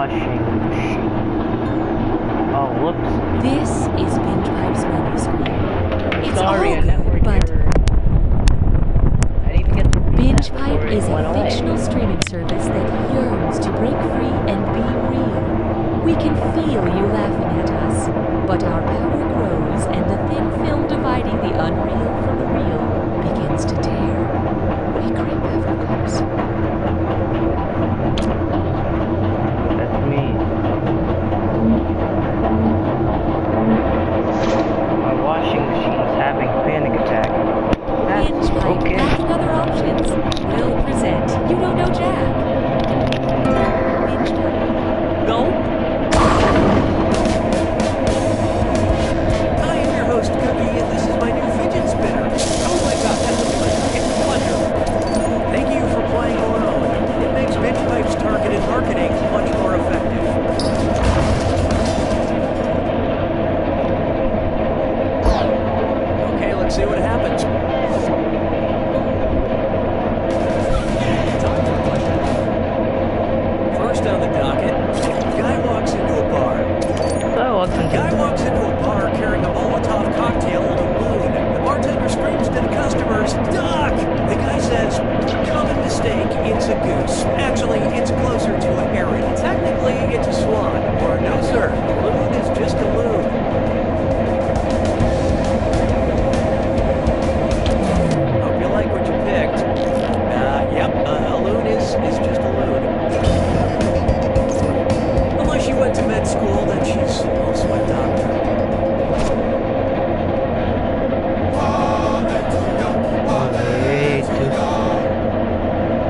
washing machine. Oh, whoops. This is Binge Pipe's menu screen. It's Sorry, all a network but error. I didn't even get to read Binge that Pipe before it is went a away. fictional streaming service that yearns to break free and be real. We can feel you laughing at us, but our power grows and the thin film dividing the unreal from the real begins to tear. We creep ever closer. That's me. My washing machine is having a panic attack. Binge That's Pipe, okay. lacking other options, will present You Don't Know Jack. Binge Pipe. Go. I am your host, Cookie, and this is my new fidget spinner. Oh my god, that's a pleasure. It's a pleasure. Thank you for playing alone. It makes Binge Pipe's targeted marketing much more effective. Okay, let's see what happens. First on the docket, guy walks into a bar. Guy walks into a bar carrying a Molotov cocktail and a balloon. The bartender screams to the customers, "Duck!" The guy says, "Common mistake, it's a goose. Actually, it's closer to a heron. Technically, it's a swan." Or, "No, sir, the loon is just a loon." Hope you like what you picked. Yep, a loon is just a loon. Unless she went to med school, then she's also a doctor.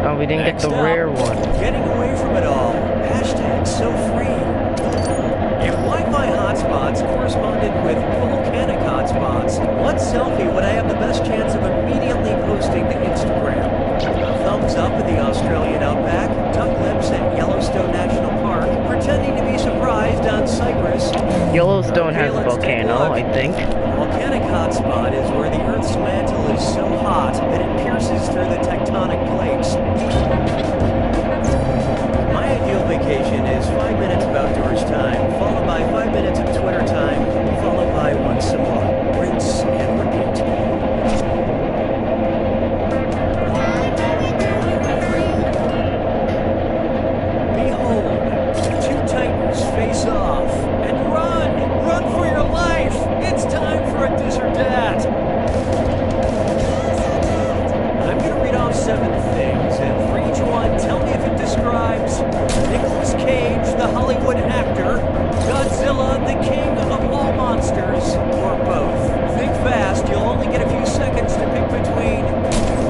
Oh, we didn't Next get the up, rare one. Getting away from it all. Hashtag so free. If Wi-Fi hotspots corresponded with volcanic hotspots, what selfie would I have the best chance of immediately posting to Instagram? A thumbs up in the Australian outback, duck lips at Yellowstone National Park, pretending to be surprised on Cyprus. Yellowstone has a let's take volcano, look. I think. Volcanic hotspot is where the Earth's mantle is so hot that it pierces through the tectonic plates. My ideal vacation is 5 minutes of outdoors time, followed by 5 minutes of Twitter time, followed by one some more. Rinse and repeat. Behold, two titans face off, and run! Run for your life! It's time for a this or that! I'm going to read off 7 things, and for each one, tell me if it describes Nicolas Cage, the Hollywood actor, Godzilla, the king of all monsters, or both. Think fast, you'll only get a few seconds to pick between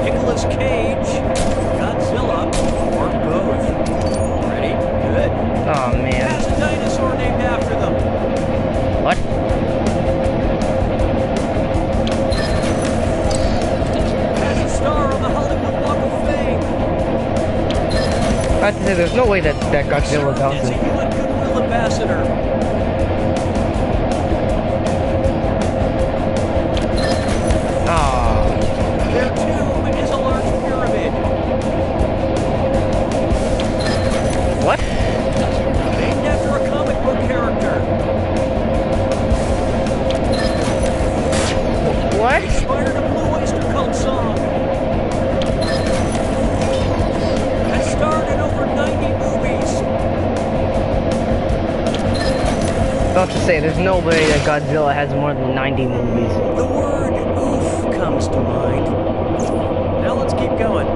Nicolas Cage, Godzilla, or both. Ready? Good. Oh man. Has a dinosaur named after them. What? Has a star on the Hollywood Walk of Fame. I have to say, there's no way that Godzilla Is a does it. UN Goodwill Ambassador. Aww. Their tomb is a large pyramid. What? Named after a comic book character. What? Inspired a Blue Oyster Cult song. Has starred in over 90 movies. About to say, there's no way that Godzilla has more than 90 movies. The word oof comes to mind. Now let's keep going.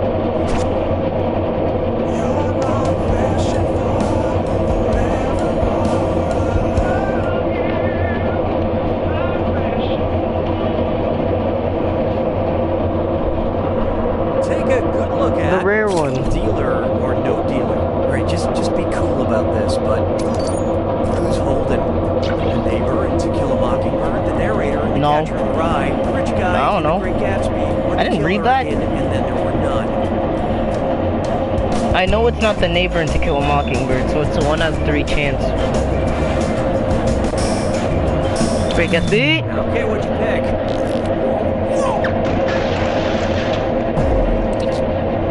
Take a good look at The rare one. Dealer or no dealer. All right, just be cool about this, but who's holding? The neighbor in To Kill a Mockingbird, the narrator in The No. Catcher in the Rye, the rich guy I don't in know. The Great Gatsby, or the I didn't read killer that. in And Then There Were None. I know it's not the neighbor in To Kill a Mockingbird, so it's a 1 out of 3 chance. Great Gatsby. Okay, what'd you pick?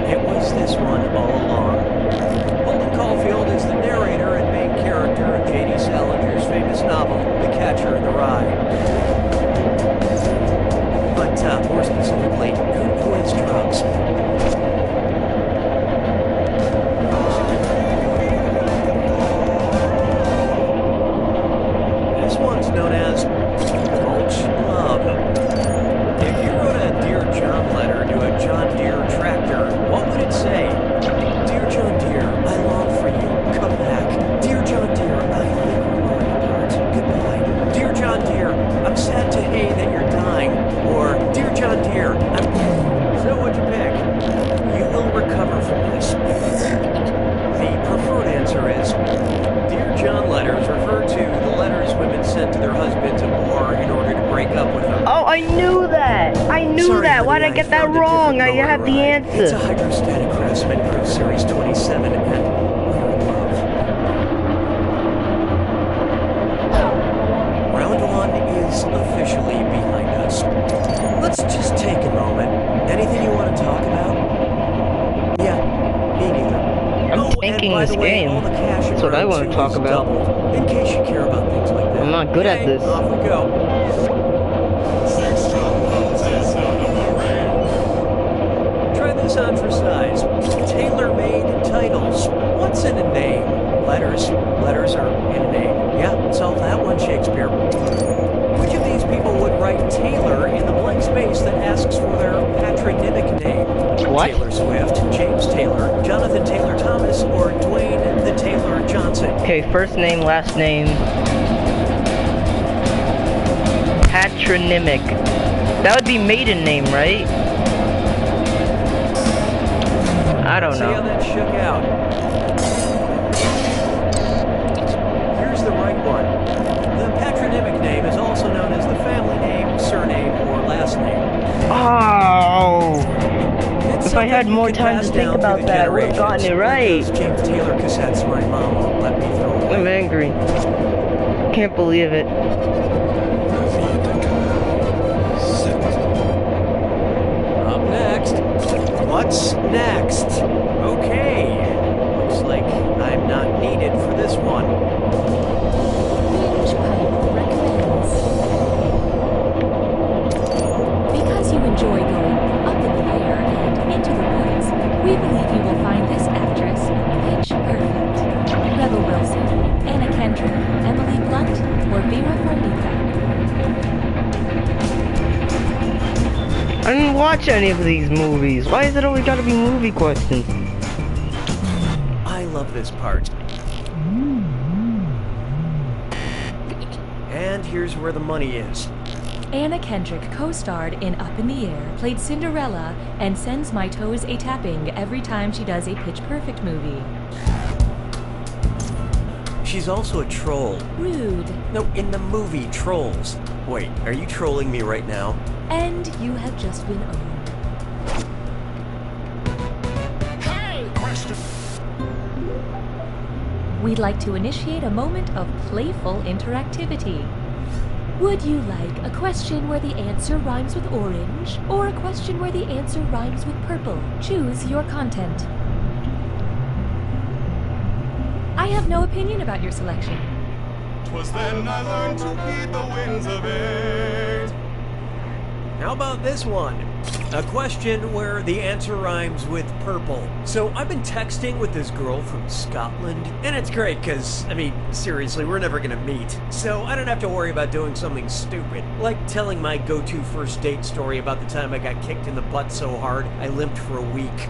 It was this one all along. Holden Caulfield is the narrator and main got the answer. It's a hydrostatic craftsman crew series 27 and round one is officially behind us. Let's just take a moment. Anything you want to talk about? Yeah, me neither. I'm tanking and by this the way, game. all the cash That's what I want to talk about. doubled, in case you care about things like that. I'm not good at this. Off we go. Try this on for size. Tailor-made titles. What's in a name? Letters. Letters are in a name. Yeah, solve that one, Shakespeare. Which of these people would write Taylor in the blank space that asks for their patronymic name? What? Taylor Swift, James Taylor, Jonathan Taylor Thomas, or Dwayne the Taylor Johnson? Okay, first name, last name. Patronymic. That would be maiden name, right? I don't See how know. that shook out. Here's the right one. The patronymic name is also known as the family name, surname, or last name. Oh! It's If I had something you more can time to pass think down about through the that, I would have gotten it generations. right. Those James Taylor cassettes my mom won't let me throw away. I'm angry. Can't believe it. Up next. What's next? Okay. Looks like I'm not needed for this one. Binge Pipe recommends. Because you enjoy going up in the air and into the woods, we believe you will find this actress pitch perfect. Rebel Wilson, Anna Kendrick, Emily Blunt, or Vera Farmiga. I didn't watch any of these movies. Why is it always gotta be movie questions? I love this part. And here's where the money is. Anna Kendrick co-starred in Up in the Air, played Cinderella, and sends my toes a-tapping every time she does a Pitch Perfect movie. She's also a troll. Rude. No, in the movie Trolls. Wait, are you trolling me right now? And you have just been owned. Hey, question. We'd like to initiate a moment of playful interactivity. Would you like a question where the answer rhymes with orange, or a question where the answer rhymes with purple? Choose your content. I have no opinion about your selection. 'Twas then I learned to heed the winds of age. How about this one? A question where the answer rhymes with purple. So I've been texting with this girl from Scotland, and it's great because, I mean, seriously, we're never gonna meet. So I don't have to worry about doing something stupid, like telling my go-to first date story about the time I got kicked in the butt so hard I limped for a week.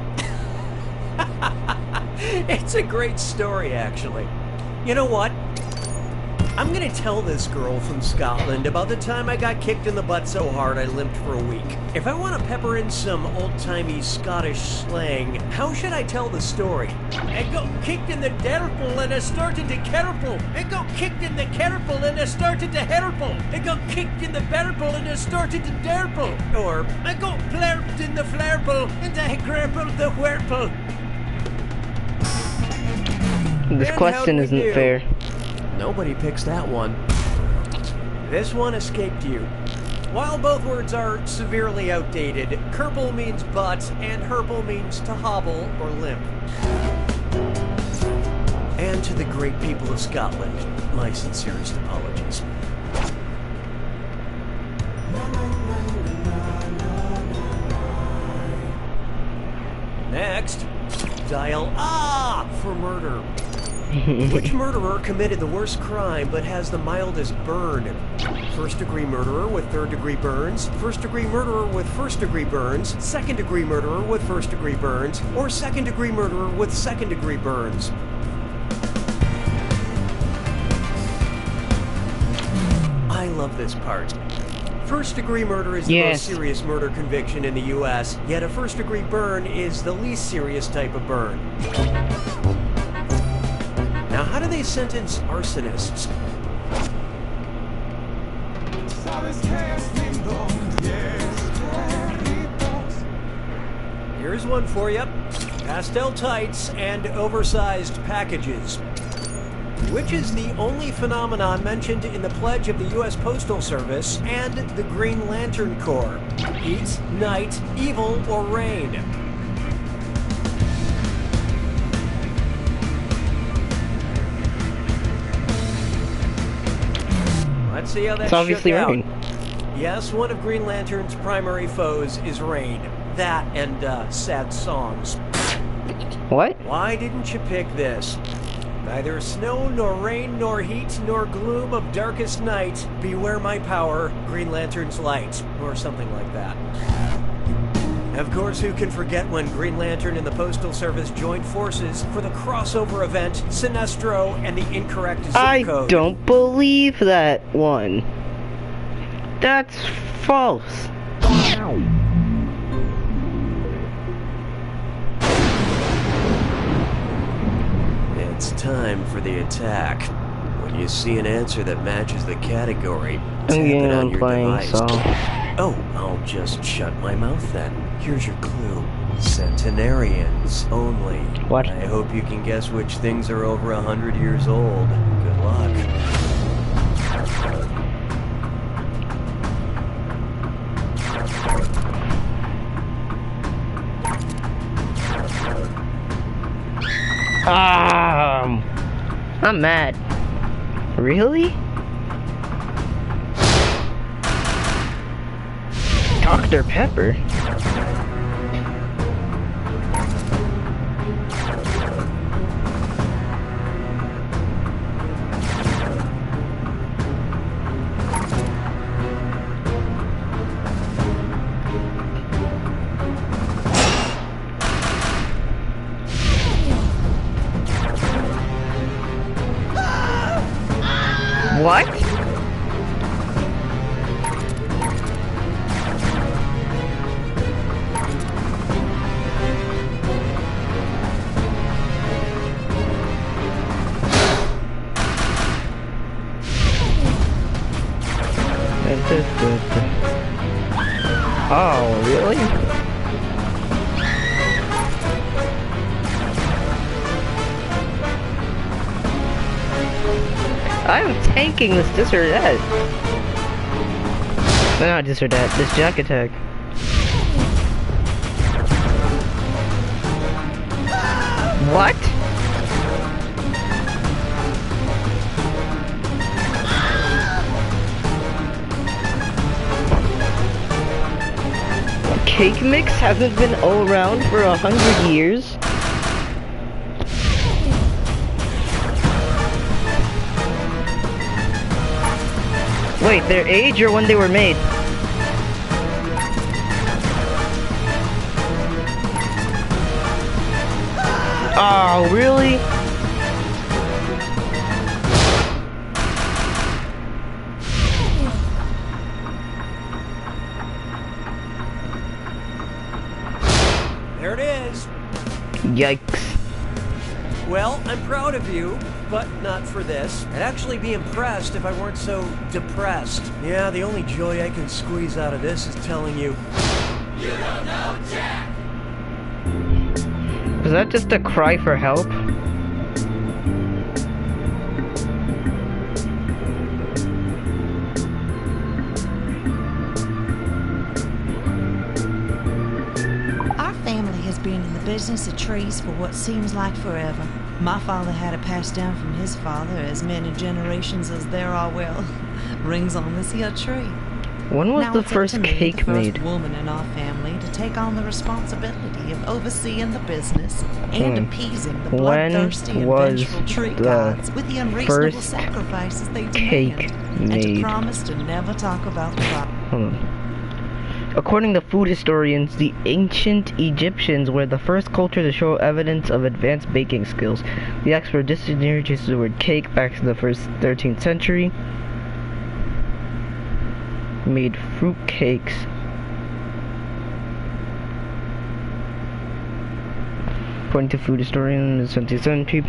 It's a great story, actually. You know what? I'm gonna tell this girl from Scotland about the time I got kicked in the butt so hard I limped for a week. If I want to pepper in some old-timey Scottish slang, how should I tell the story? I got kicked in the derple and I started to kerple. I got kicked in the kerple and I started to herple. I got kicked in the berple and I started to derple. Or, I got flerped in the flerple and I grappled the wherple. This And question how'd we isn't do? fair. Nobody picks that one. This one escaped you. While both words are severely outdated, kerple means butt and herple means to hobble or limp. And to the great people of Scotland, my sincerest apologies. Next, dial Ah for murder. Which murderer committed the worst crime but has the mildest burn? First-degree murderer with third-degree burns, first-degree murderer with first-degree burns, second-degree murderer with first-degree burns, or second-degree murderer with second-degree burns? I love this part. First-degree murder is the most serious murder conviction in the U.S., yet a first-degree burn is the least serious type of burn. Now, how do they sentence arsonists? Here's one for you. Pastel tights and oversized packages. Which is the only phenomenon mentioned in the pledge of the U.S. Postal Service and the Green Lantern Corps? Heat, night, evil, or rain? Let's see how that It's obviously shook out. rain. Yes, one of Green Lantern's primary foes is rain. That and sad songs. What? Why didn't you pick this? Neither snow, nor rain, nor heat, nor gloom of darkest night. Beware my power, Green Lantern's light. Or something like that. Of course, who can forget when Green Lantern and the Postal Service joined forces for the crossover event, Sinestro and the incorrect zip code? I don't believe that one. That's false. It's time for the attack. When you see an answer that matches the category, tap it on your device. Oh, I'll just shut my mouth then. Here's your clue. Centenarians only. What? I hope you can guess which things are over 100 years old. Good luck. I'm mad. Really? Dr. Pepper? What? Oh, really? I'm tanking this or that. No, not this or that. This jack attack. What? Cake mix hasn't been all around for 100 years? Wait, their age or when they were made? Oh, really? There it is. Yikes. Well, I'm proud of you, but not for this. I'd actually be impressed if I weren't so depressed. Yeah, the only joy I can squeeze out of this is telling you, you don't know Jack! Was that just a cry for help? Our family has been in the business of trees for what seems like forever. My father had it passed down from his father as many generations as there are, well, rings on this here tree. When was Now the it's up first to me, cake the first made? woman in our family, to take on the responsibility of overseeing the business and appeasing the When bloodthirsty and was vengeful tree the gods with the unreasonable first sacrifices they cake demand, and to made? promise to never talk about the problem. Hold on. According to food historians, the ancient Egyptians were the first culture to show evidence of advanced baking skills. The expert dictionary uses the word cake back to the first 13th century. Made fruit cakes. According to food historian in the 17th century.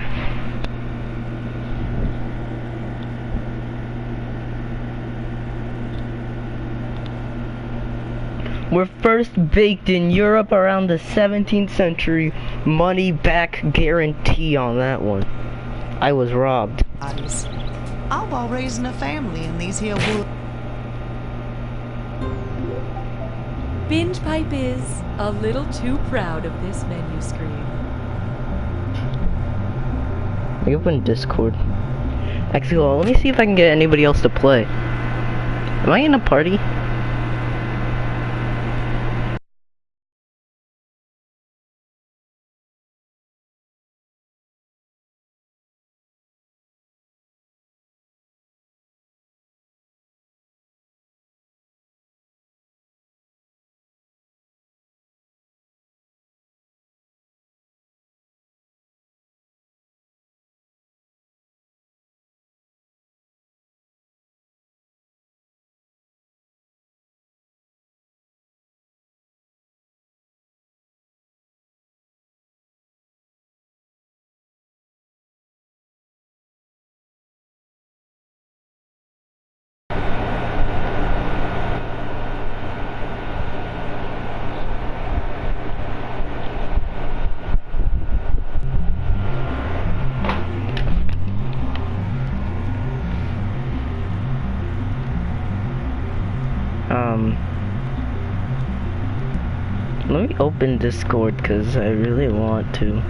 were first baked in Europe around the 17th century. Money back guarantee on that one. I was robbed. All while raising a family in these here woods. Binge Pipe is a little too proud of this menu screen. I open Discord. Actually, well, let me see if I can get anybody else to play. Am I in a party? Let me open Discord because I really want to.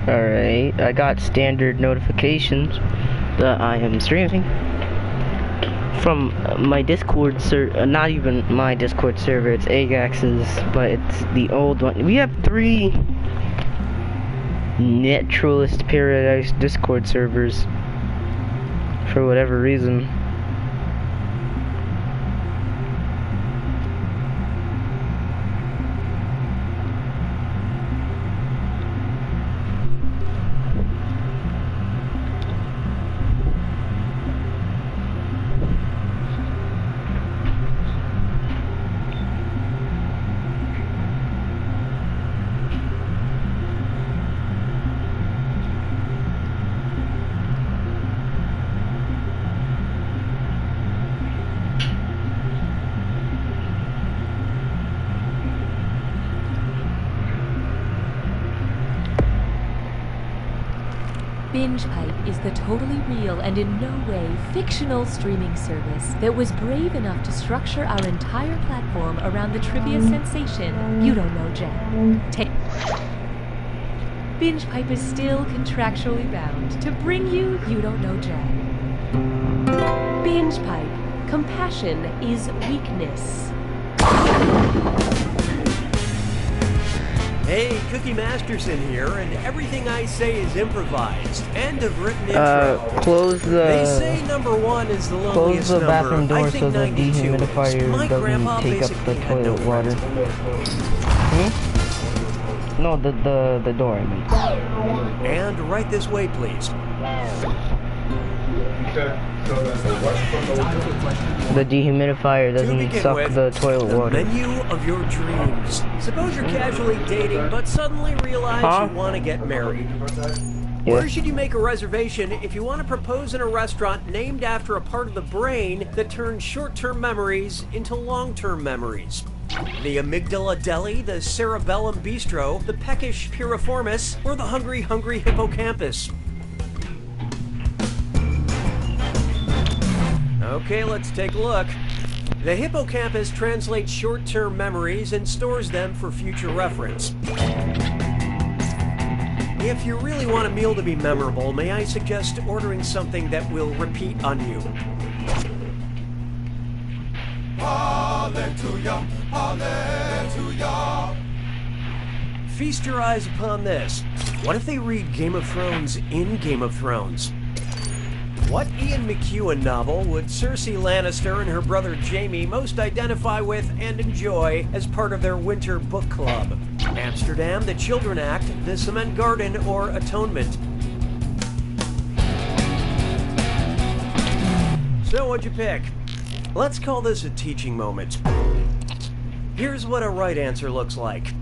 Alright, I got standard notifications that I am streaming from my Discord server, not even my Discord server, it's Agax's, but it's the old one. We have 3 Naturalist Paradise Discord servers for whatever reason. Binge Pipe is the totally real and in no way fictional streaming service that was brave enough to structure our entire platform around the trivia sensation You Don't Know Jack. Binge Pipe is still contractually bound to bring you You Don't Know Jack. Binge Pipe. Compassion is weakness. Hey, Cookie Masterson here, and everything I say is improvised. End of written intro. Close the... They say number 1 is the loneliest Close the number. bathroom door I think so the 92 is. dehumidifier My grandpa doesn't take up the basically had no toilet water. Hmm? No, the door, I mean. And right this way, please. The dehumidifier doesn't suck the toilet the water. menu of your dreams. Suppose you're casually dating, but suddenly realize you want to get married. Yeah. Where should you make a reservation if you want to propose in a restaurant named after a part of the brain that turns short-term memories into long-term memories? The amygdala deli, the cerebellum bistro, the peckish piriformis, or the hungry hippocampus? Okay, let's take a look. The hippocampus translates short-term memories and stores them for future reference. If you really want a meal to be memorable, may I suggest ordering something that will repeat on you? Hallelujah, hallelujah. Feast your eyes upon this. What if they read Game of Thrones in Game of Thrones? What Ian McEwan novel would Cersei Lannister and her brother Jaime most identify with and enjoy as part of their winter book club? Amsterdam, the Children Act, the Cement Garden, or Atonement? So what'd you pick? Let's call this a teaching moment. Here's what a right answer looks like.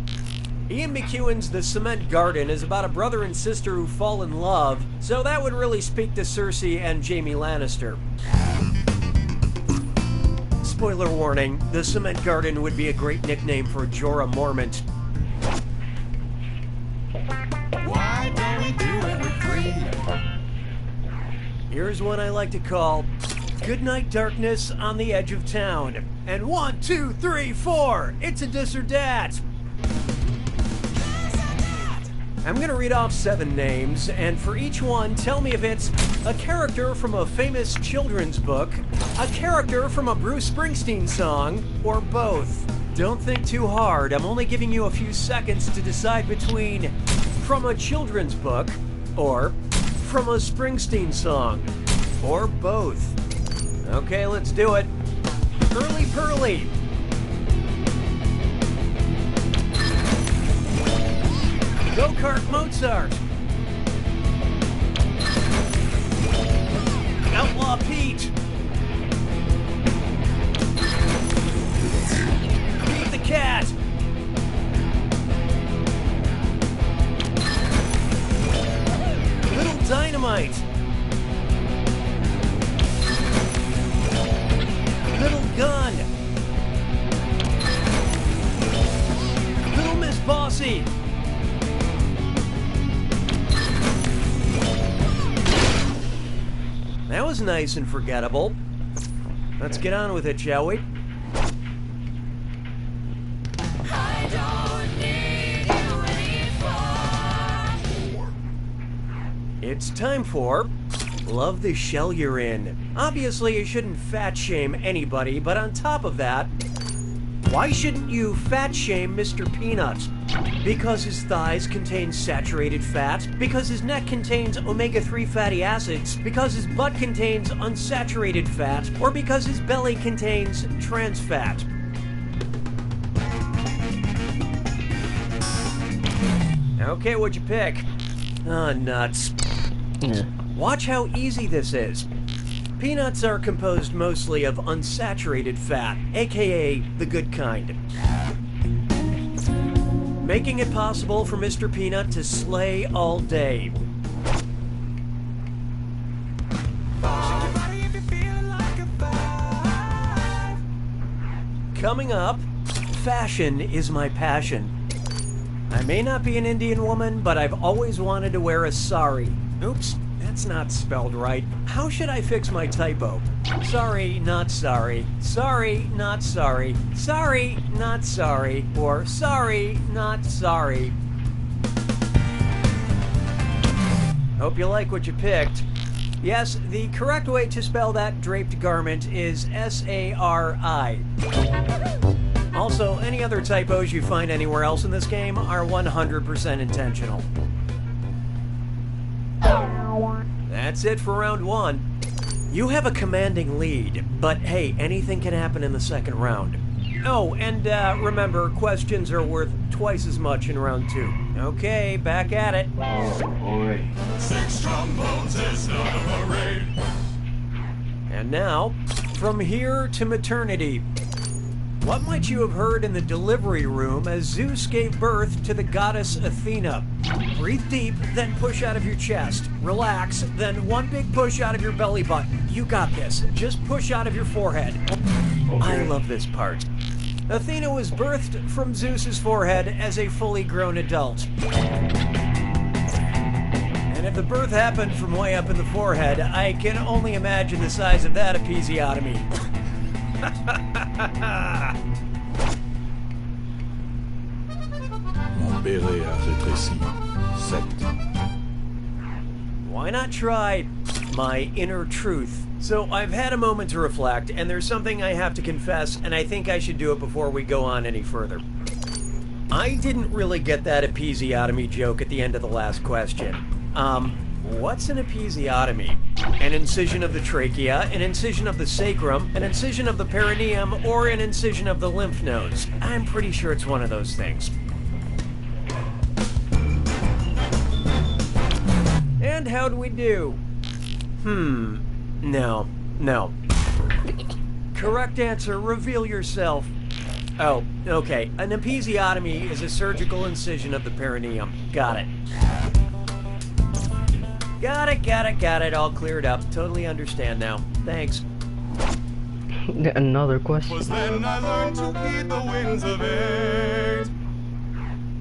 Ian McEwan's The Cement Garden is about a brother and sister who fall in love, so that would really speak to Cersei and Jaime Lannister. Spoiler warning, The Cement Garden would be a great nickname for Jorah Mormont. Why don't we do it with Creed? Here's one I like to call Goodnight Darkness on the Edge of Town. And 1, 2, 3, 4, it's a dis or dat. I'm gonna read off 7 names, and for each one, tell me if it's a character from a famous children's book, a character from a Bruce Springsteen song, or both. Don't think too hard, I'm only giving you a few seconds to decide between from a children's book, or from a Springsteen song, or both. Okay, let's do it. Early Pearly. Go-Kart Mozart. Outlaw Pete. Pete the Cat. Little Dynamite. Little Gun. Little Miss Bossy. That was nice and forgettable. Let's get on with it, shall we? It's time for Love the Shell You're In. Obviously, you shouldn't fat shame anybody, but on top of that, why shouldn't you fat shame Mr. Peanut? Because his thighs contain saturated fat, because his neck contains omega-3 fatty acids, because his butt contains unsaturated fat, or because his belly contains trans fat. Okay, what'd you pick? Ah, nuts. Watch how easy this is. Peanuts are composed mostly of unsaturated fat, aka the good kind. Making it possible for Mr. Peanut to slay all day. Coming up, fashion is my passion. I may not be an Indian woman, but I've always wanted to wear a sari. Oops, that's not spelled right. How should I fix my typo? Sorry, not sorry. Sorry, not sorry. Sorry, not sorry. Or sorry, not sorry. Hope you like what you picked. Yes, the correct way to spell that draped garment is S-A-R-I. Also, any other typos you find anywhere else in this game are 100% intentional. That's it for round 1. You have a commanding lead, but hey, anything can happen in the second round. Oh, and remember, questions are worth twice as much in round 2. Okay, back at it. Oh boy. 6 trombones is not a parade. And now, from here to maternity. What might you have heard in the delivery room as Zeus gave birth to the goddess Athena? Breathe deep, then push out of your chest. Relax, then one big push out of your belly button. You got this. Just push out of your forehead. Okay. I love this part. Athena was birthed from Zeus's forehead as a fully grown adult. And if the birth happened from way up in the forehead, I can only imagine the size of that episiotomy. Mon béret a rétréci. 7. Why not try my inner truth? So I've had a moment to reflect, and there's something I have to confess, and I think I should do it before we go on any further. I didn't really get that episiotomy joke at the end of the last question. What's an episiotomy? An incision of the trachea, an incision of the sacrum, an incision of the perineum, or an incision of the lymph nodes? I'm pretty sure it's one of those things. how'd we do? No. Correct answer, reveal yourself. Oh, okay. An episiotomy is a surgical incision of the perineum. Got it. Got it. All cleared up. Totally understand now. Thanks. Another question. Was then I learned to heed the winds of age.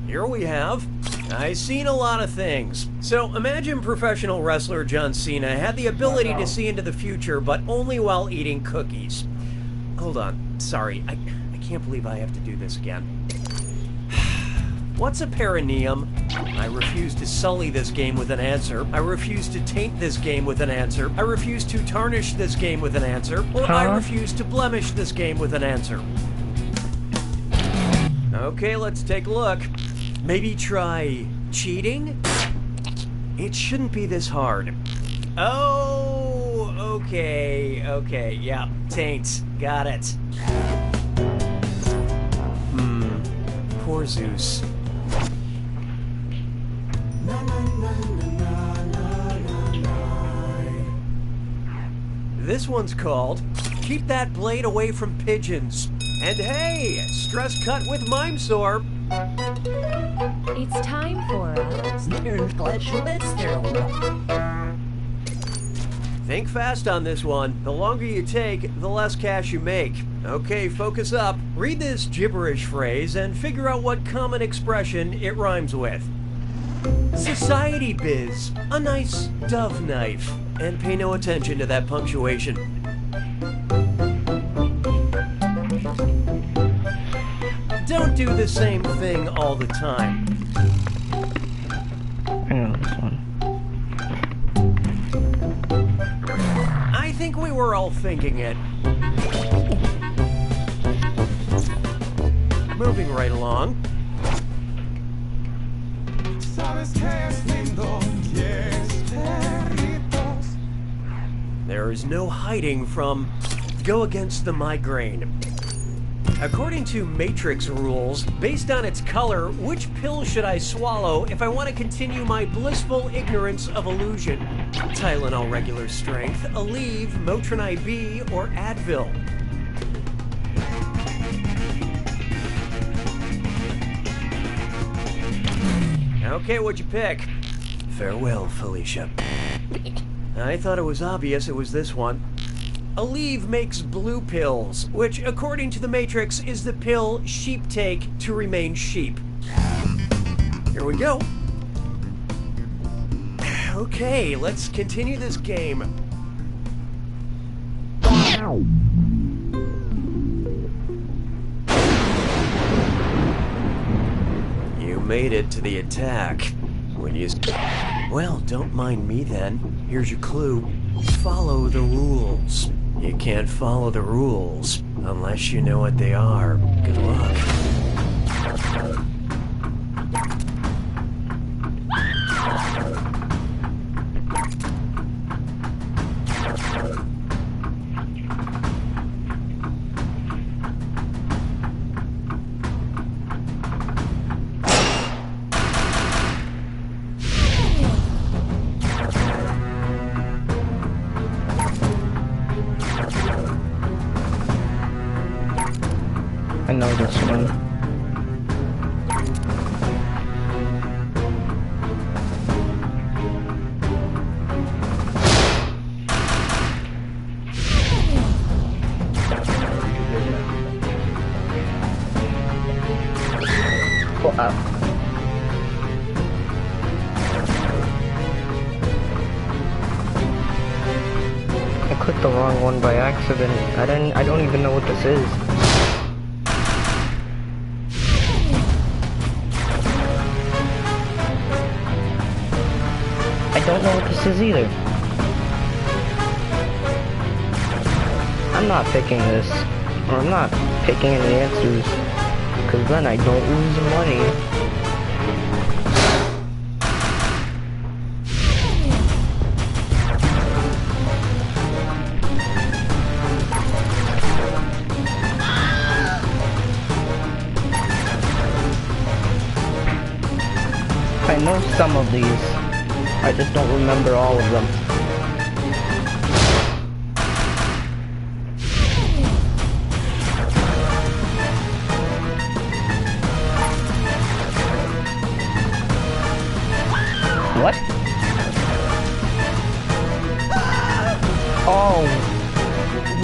Here we have. I've seen a lot of things. So imagine professional wrestler John Cena had the ability to see into the future, but only while eating cookies. Hold on. Sorry. I can't believe I have to do this again. What's a perineum? I refuse to sully this game with an answer. I refuse to taint this game with an answer. I refuse to tarnish this game with an answer. Or I refuse to blemish this game with an answer. Okay, let's take a look. Maybe try cheating? It shouldn't be this hard. Oh, okay, yeah, taint, got it. Poor Zeus. This one's called Keep That Blade Away from Pigeons. And hey, stress cut with Mime Sore. It's time for Think fast on this one. The longer you take, the less cash you make. Okay, focus up. Read this gibberish phrase and figure out what common expression it rhymes with. Society biz. A nice dove knife. And pay no attention to that punctuation. Don't do the same thing all the time. I know this one. I think we were all thinking it. Moving right along. There is no hiding from Go Against the Migraine. According to Matrix rules, based on its color, which pill should I swallow if I want to continue my blissful ignorance of illusion? Tylenol regular strength, Aleve, Motrin IB, or Advil? Okay, what'd you pick? Farewell, Felicia. I thought it was obvious it was this one. Aleve makes blue pills, which, according to the Matrix, is the pill sheep take to remain sheep. Here we go. Okay, let's continue this game. You made it to the attack. When you... Well, don't mind me then. Here's your clue. Follow the rules. You can't follow the rules unless you know what they are. Good luck. I know this one. Wow. I clicked the wrong one by accident. I don't even know what this is. I don't know what this is either. I'm not picking this. Or I'm not picking any answers. Because then I don't lose money. I know some of these. I just don't remember all of them. What? Oh,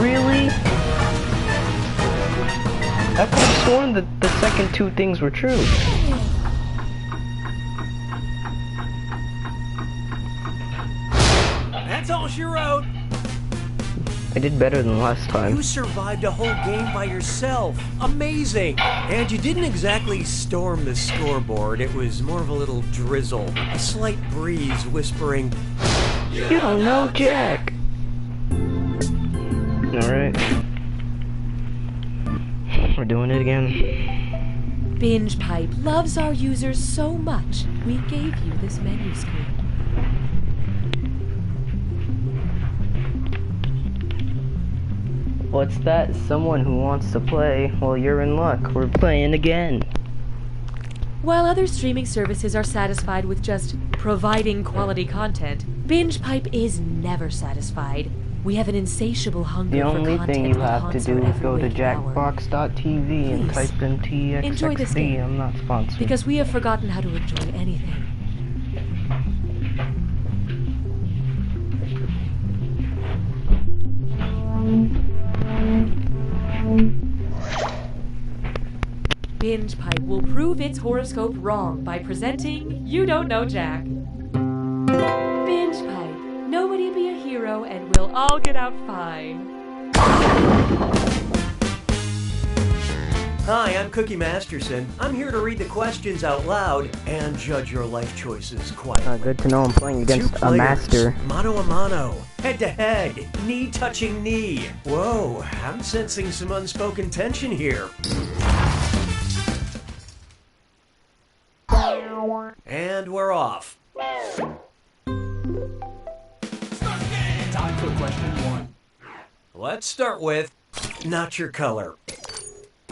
really? I could have sworn that the second two things were true. That's all she wrote. I did better than last time. You survived a whole game by yourself. Amazing. And you didn't exactly storm the scoreboard. It was more of a little drizzle. A slight breeze whispering, You don't know Jack. Alright. We're doing it again. Binge Pipe loves our users so much, we gave you this menu screen. What's that? Someone who wants to play. Well, you're in luck. We're playing again. While other streaming services are satisfied with just providing quality content, Binge Pipe is never satisfied. We have an insatiable hunger The for only content thing you that have to haunts do our is every go to waking hour. jackbox.tv and Please, type in enjoy this TXXD. game, I'm not sponsored. Because we have forgotten how to enjoy anything. Binge Pipe will prove its horoscope wrong by presenting You Don't Know Jack. Binge Pipe. Nobody be a hero and we'll all get out fine. Hi, I'm Cookie Masterson. I'm here to read the questions out loud and judge your life choices quietly. Good to know I'm playing against Two a players, master. mano a mano, head to head, knee touching knee. Whoa, I'm sensing some unspoken tension here. And we're off. Time for question one. Let's start with not your color.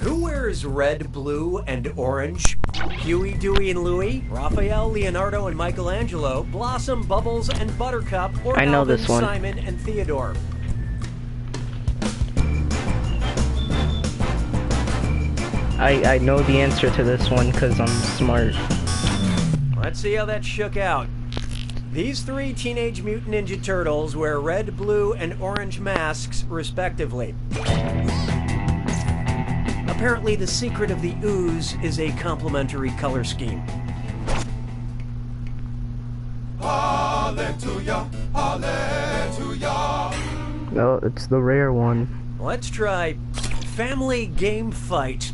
Who wears red, blue, and orange? Huey, Dewey, and Louie, Raphael, Leonardo, and Michelangelo, Blossom, Bubbles, and Buttercup, or I know Alvin, this one. Simon, and Theodore. I know the answer to this one because I'm smart. Let's see how that shook out. These three Teenage Mutant Ninja Turtles wear red, blue, and orange masks, respectively. Apparently, the secret of the ooze is a complementary color scheme. Hallelujah, hallelujah. No, it's the rare one. Let's try Family Game Fight.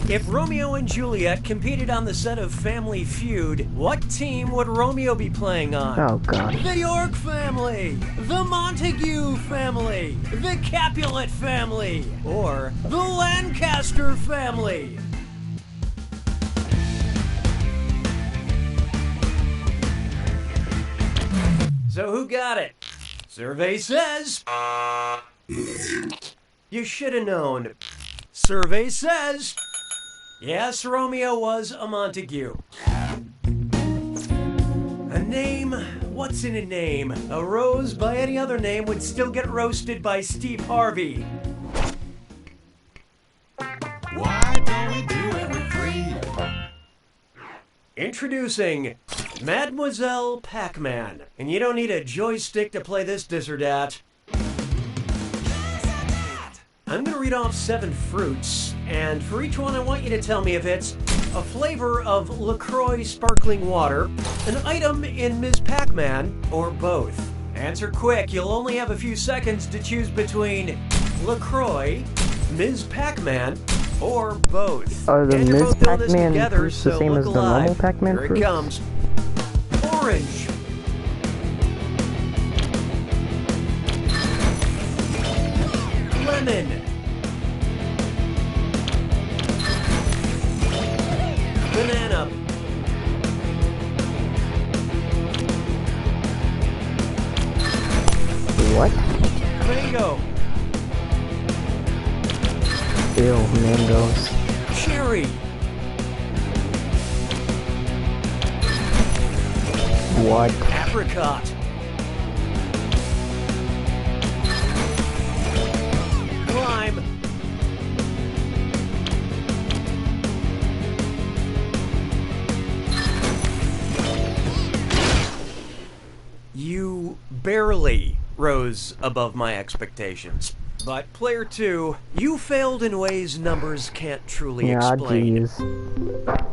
If Romeo and Juliet competed on the set of Family Feud, what team would Romeo be playing on? Oh god. The York family, the Montague family, the Capulet family, or the Lancaster family. So who got it? Survey says... You should have known. Survey says... Yes, Romeo was a Montague. A name? What's in a name? A rose by any other name would still get roasted by Steve Harvey. Why don't we do it with three? Introducing Mademoiselle Pac-Man. And you don't need a joystick to play this dis or dat. I'm going to read off 7 fruits, and for each one I want you to tell me if it's a flavor of LaCroix sparkling water, an item in Ms. Pac-Man, or both. Answer quick, you'll only have a few seconds to choose between LaCroix, Ms. Pac-Man, or both. Are the And you're Ms. both doing this Pac-Man together, fruits the so same look as the alive. normal Pac-Man Here fruits? it comes. Orange. Lemon. Banana. What? Mango. Ew, mangoes. Cherry. What? Apricot. Lime. You barely rose above my expectations. But player 2, you failed in ways numbers can't truly explain. Jeez.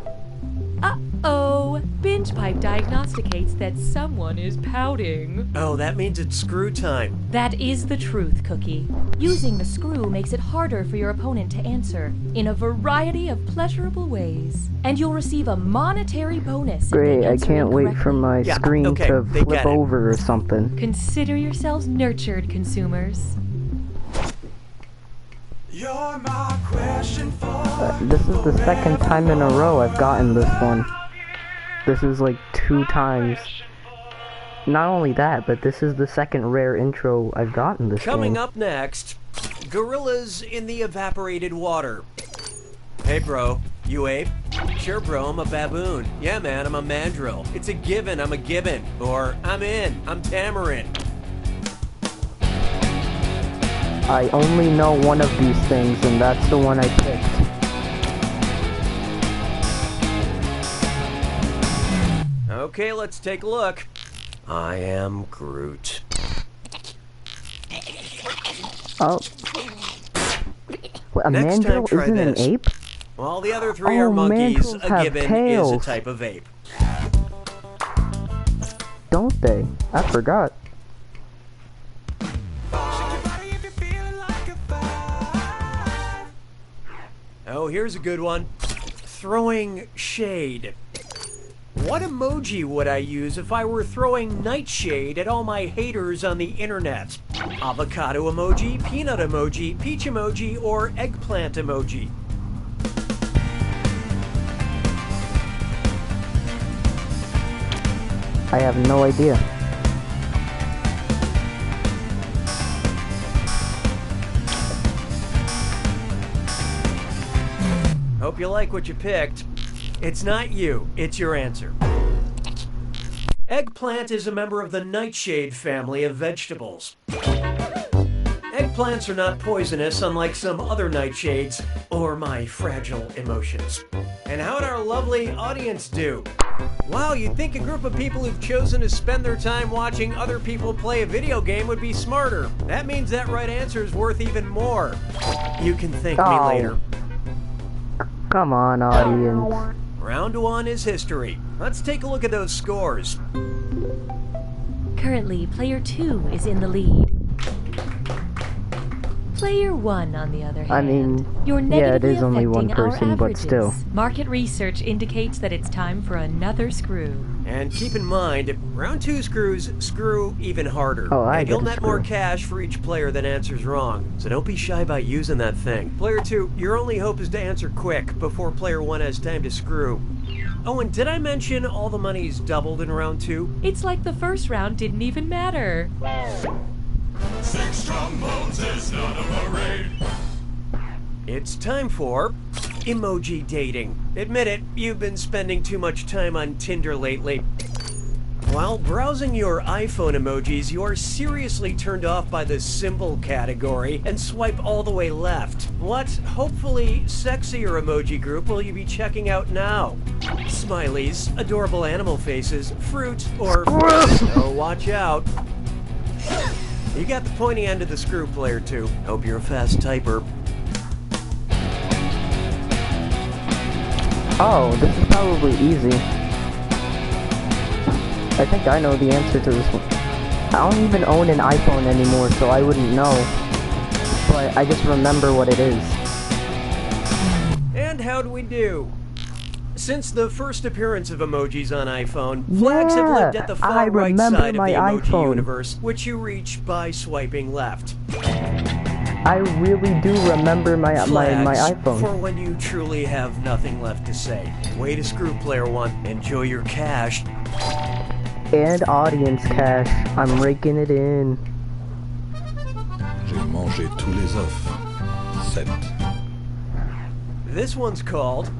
Uh-oh. Binge pipe diagnosticates that someone is pouting. Oh, that means it's screw time. That is the truth, Cookie. Using the screw makes it harder for your opponent to answer in a variety of pleasurable ways. And you'll receive a monetary bonus. if they Great, I answer can't wait for Yeah, my screen okay, to they flip get it. over or something. Consider yourselves nurtured, consumers. You're my question for This is the second time in a row I've gotten this one. This is like 2 times. Not only that, but this is the second rare intro I've gotten this Coming game. up next, gorillas in the evaporated water. Hey bro, you ape? Sure bro, I'm a baboon. Yeah man, I'm a mandrill. It's a given, I'm a gibbon. Or I'm in, I'm tamarin. I only know one of these things, and that's the one I picked. Okay, let's take a look. I am Groot. Oh. What, a Next time, mandrill try isn't an this. ape? While the other 3 Oh, are monkeys, mandrills a have gibbon is tails. a type of ape. Don't they? I forgot. Oh, here's a good one. Throwing shade. What emoji would I use if I were throwing nightshade at all my haters on the internet? Avocado emoji, peanut emoji, peach emoji, or eggplant emoji? I have no idea. Hope you like what you picked. It's not you, it's your answer. Eggplant is a member of the nightshade family of vegetables. Eggplants are not poisonous, unlike some other nightshades, or my fragile emotions. And how'd our lovely audience do? Wow, you'd think a group of people who've chosen to spend their time watching other people play a video game would be smarter. That means that right answer is worth even more. You can thank me Oh. later. Come on, audience. Round 1 is history. Let's take a look at those scores. Currently, player 2 is in the lead. Player 1, on the other hand, I mean, you're yeah, it negatively is only one affecting our person, but averages. still. Market research indicates that it's time for another screw. And keep in mind, round 2 screws screw even harder. Oh, I and you'll get a net more screw. cash for each player that answers wrong. So don't be shy about using that thing. Player 2, your only hope is to answer quick before player 1 has time to screw. Oh, and did I mention all the money's doubled in round 2? It's like the first round didn't even matter. 6 trombones is not a parade. It's time for emoji dating. Admit it, you've been spending too much time on Tinder lately. While browsing your iPhone emojis, you're seriously turned off by the symbol category and swipe all the way left. What, hopefully, sexier emoji group will you be checking out now? Smileys, adorable animal faces, fruit, or... Oh, watch out. You got the pointy end of the screw, player 2. Hope you're a fast typer. Oh, this is probably easy. I think I know the answer to this one. I don't even own an iPhone anymore, so I wouldn't know. But I just remember what it is. And how'd we do? Since the first appearance of emojis on iPhone, flags have lived at the I far right remember side of my the emoji iPhone. universe, which you reach by swiping left. I really do remember my Flags iPhone. for when you truly have nothing left to say. Way to screw, player 1. Enjoy your cash. And audience cash. I'm raking it in. J'ai mangé tous les œufs. 7. This one's called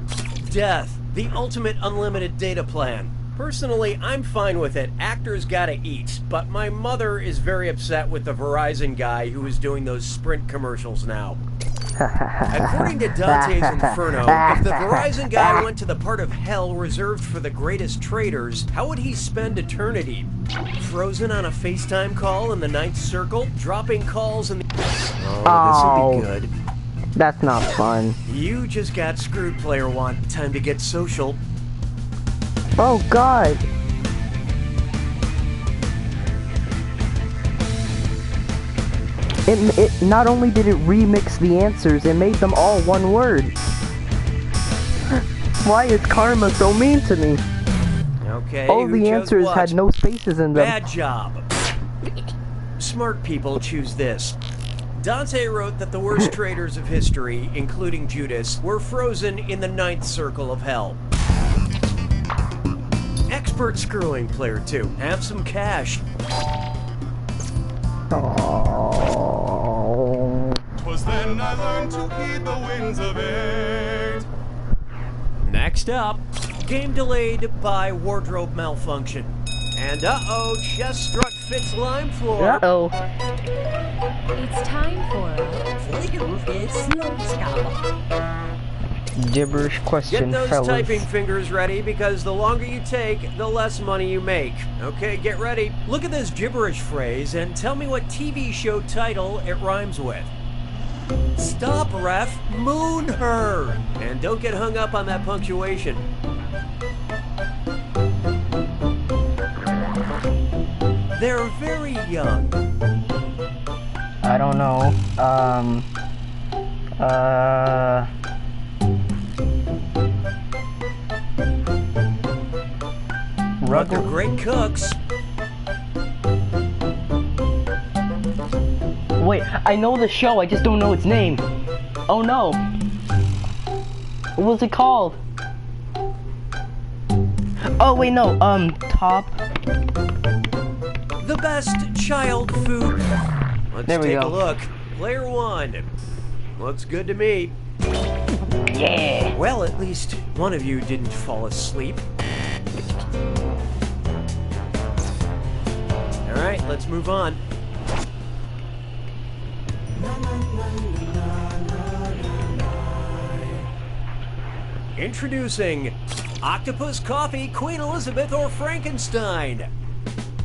Death, the Ultimate Unlimited Data Plan. Personally, I'm fine with it. Actors gotta eat. But my mother is very upset with the Verizon guy who is doing those Sprint commercials now. According to Dante's Inferno, if the Verizon guy went to the part of hell reserved for the greatest traitors, how would he spend eternity? Frozen on a FaceTime call in the ninth circle? Dropping calls in the... Oh, this'll be good. That's not fun. You just got screwed, Player One. Time to get social. Oh god! It not only did it remix the answers, it made them all one word. Why is karma so mean to me? Okay, all the answers what? had no spaces in them. Bad job. Smart people choose this. Dante wrote that the worst traitors of history, including Judas, were frozen in the ninth circle of hell. Expert screwing, Player 2. Have some cash. Oh. 'Twas then I learned to heed the winds of eight. Next up, game delayed by wardrobe malfunction. And uh-oh, chest strut fits lime floor. Uh-oh. It's time for Gibberish question, Get those fellas. typing fingers ready, because the longer you take, the less money you make. Okay, get ready. Look at this gibberish phrase and tell me what TV show title it rhymes with. Stop, ref. Moon her. And don't get hung up on that punctuation. They're very young. I don't know. But they're great cooks. Wait, I know the show, I just don't know its name. Oh no. What was it called? Oh wait, no, top. The best child food. Let's There we take go. a look. Player 1. Looks good to me. Yeah. Well, at least one of you didn't fall asleep. Alright, let's move on. Introducing Octopus Coffee, Queen Elizabeth, or Frankenstein.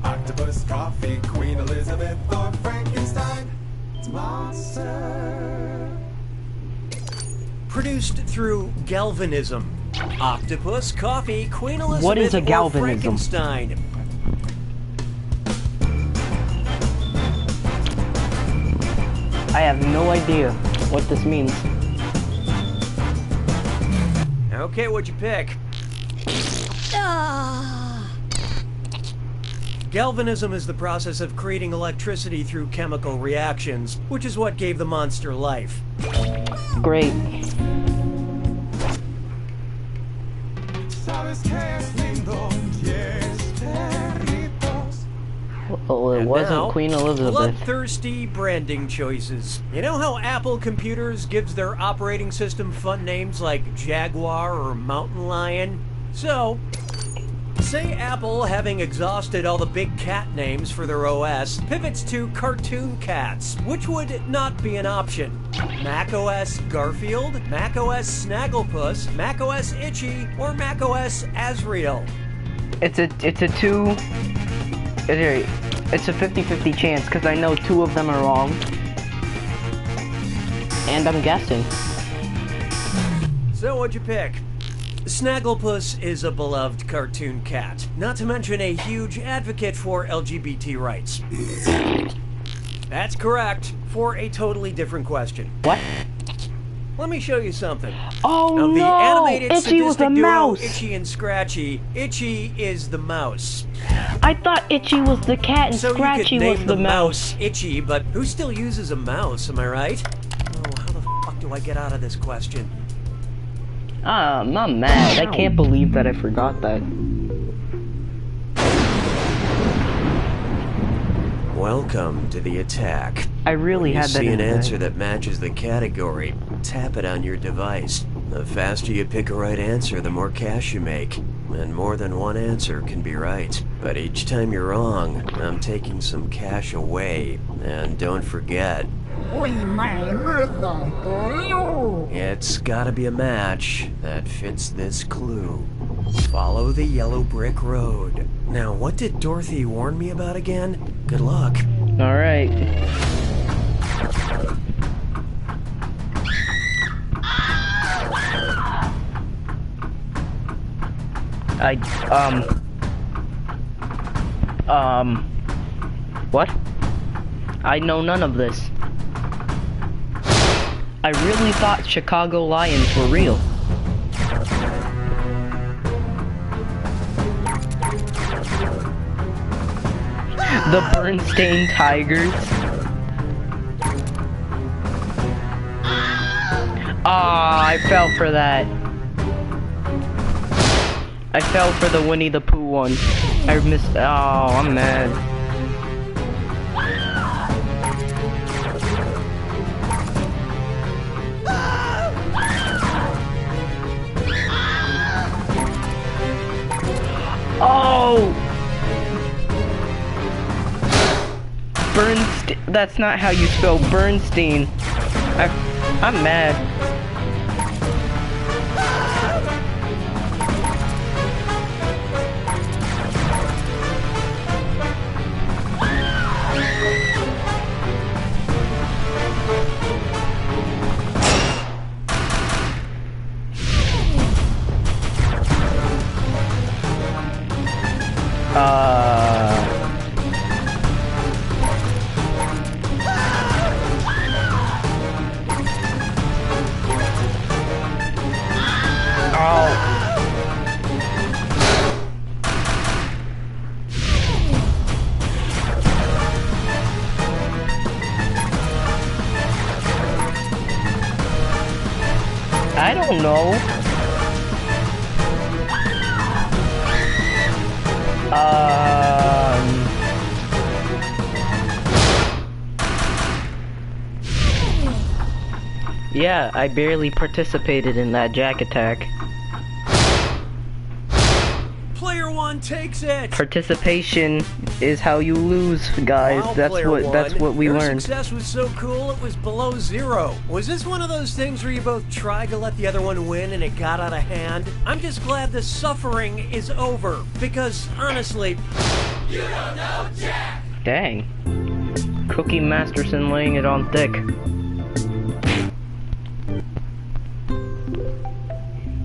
Octopus, coffee, Queen Elizabeth, or Frankenstein. It's monster. Produced through galvanism. Octopus, coffee, Queen Elizabeth, What is a or galvanism? Frankenstein. I have no idea what this means. Okay, what'd you pick? Galvanism is the process of creating electricity through chemical reactions, which is what gave the monster life. Great. Sabes que es lindo, yes, perritos. Oh, it And wasn't now, Queen Elizabeth. Bloodthirsty branding choices. You know how Apple Computers gives their operating system fun names like Jaguar or Mountain Lion? So, say Apple, having exhausted all the big cat names for their OS, pivots to cartoon cats, which would not be an option. macOS Garfield, macOS Snagglepuss, macOS Itchy, or macOS Azrael. It's a 50-50 chance because I know two of them are wrong. And I'm guessing. So what'd you pick? Snagglepuss is a beloved cartoon cat, not to mention a huge advocate for LGBT rights. That's correct, for a totally different question. What? Let me show you something. Oh Of the no! animated Itchy was sadistic a duo mouse! Itchy and Scratchy, Itchy is the mouse. I thought Itchy was the cat and So Scratchy you could was name the the mouse. Itchy, but who still uses a mouse, am I right? Oh, how the fuck do I get out of this question? I'm mad. I can't believe that I forgot that. Welcome to the attack. I really When had that you see in an my head. answer that matches the category, tap it on your device. The faster you pick a right answer, the more cash you make. and more than one answer can be right. But each time you're wrong, I'm taking some cash away. And don't forget, it's gotta be a match that fits this clue. Follow the yellow brick road. Now, what did Dorothy warn me about again? Good luck. Alright. What? I know none of this. I really thought Chicago Lions were real. The Bernstein Tigers. Ah, I fell for that. I fell for the Winnie the Pooh one. I missed. Oh, I'm mad. Oh! Bernstein. That's not how you spell Bernstein. I'm mad. I don't know. Yeah, I barely participated in that Jack attack. Player one takes it. Participation is how you lose, guys. Wow, That's what we Your learned. success was so cool it was below zero. Was this one of those things where you both tried to let the other one win and it got out of hand? I'm just glad the suffering is over, because honestly, you don't know Jack. Dang. Cookie Masterson laying it on thick.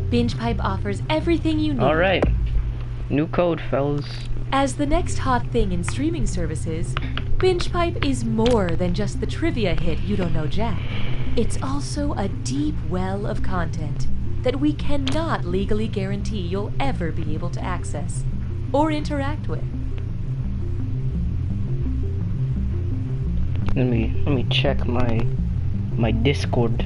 Binge Pipe offers everything you need. Alright. New code, fellas. As the next hot thing in streaming services, Binge Pipe is more than just the trivia hit You Don't Know Jack. It's also a deep well of content that we cannot legally guarantee you'll ever be able to access or interact with. Let me check my Discord.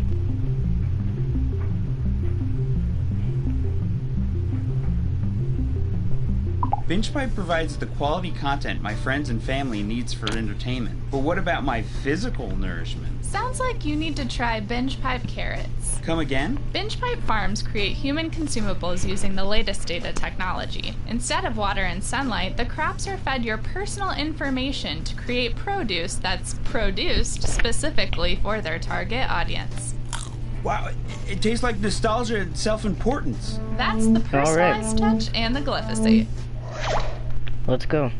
BingePipe provides the quality content my friends and family needs for entertainment. But what about my physical nourishment? Sounds like you need to try BingePipe carrots. Come again? BingePipe farms create human consumables using the latest data technology. Instead of water and sunlight, the crops are fed your personal information to create produce that's produced specifically for their target audience. Wow, it tastes like nostalgia and self-importance. That's the personalized touch and the glyphosate. Let's go.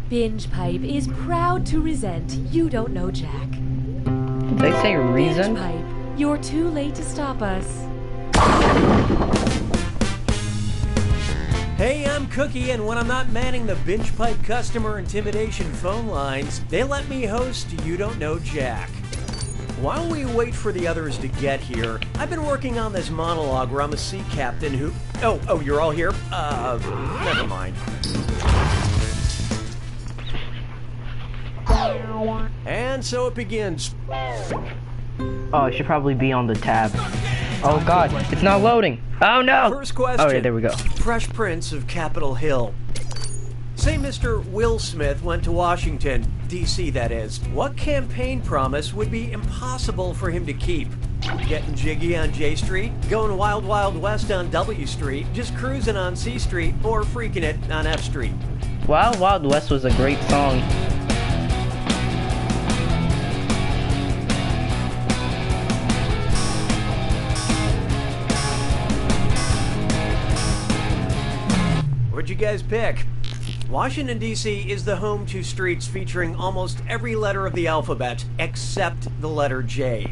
Binge Pipe is proud to resent You Don't Know Jack. Did they say reason? Binge Pipe, you're too late to stop us. Hey, I'm Cookie, and when I'm not manning the Binge Pipe customer intimidation phone lines, they let me host You Don't Know Jack. While we wait for the others to get here, I've been working on this monologue where I'm a sea captain who... Oh, you're all here? Never mind. And so it begins. Oh, it should probably be on the tab. Oh god, it's not loading. Oh no! First question. Oh yeah, there we go. Fresh Prince of Capitol Hill. Say Mr. Will Smith went to Washington, D.C. that is. What campaign promise would be impossible for him to keep? Getting jiggy on J Street, going wild wild west on W Street, just cruising on C Street, or freaking it on F Street. Wild Wild West was a great song. What'd you guys pick? Washington, D.C. is the home to streets featuring almost every letter of the alphabet except the letter J.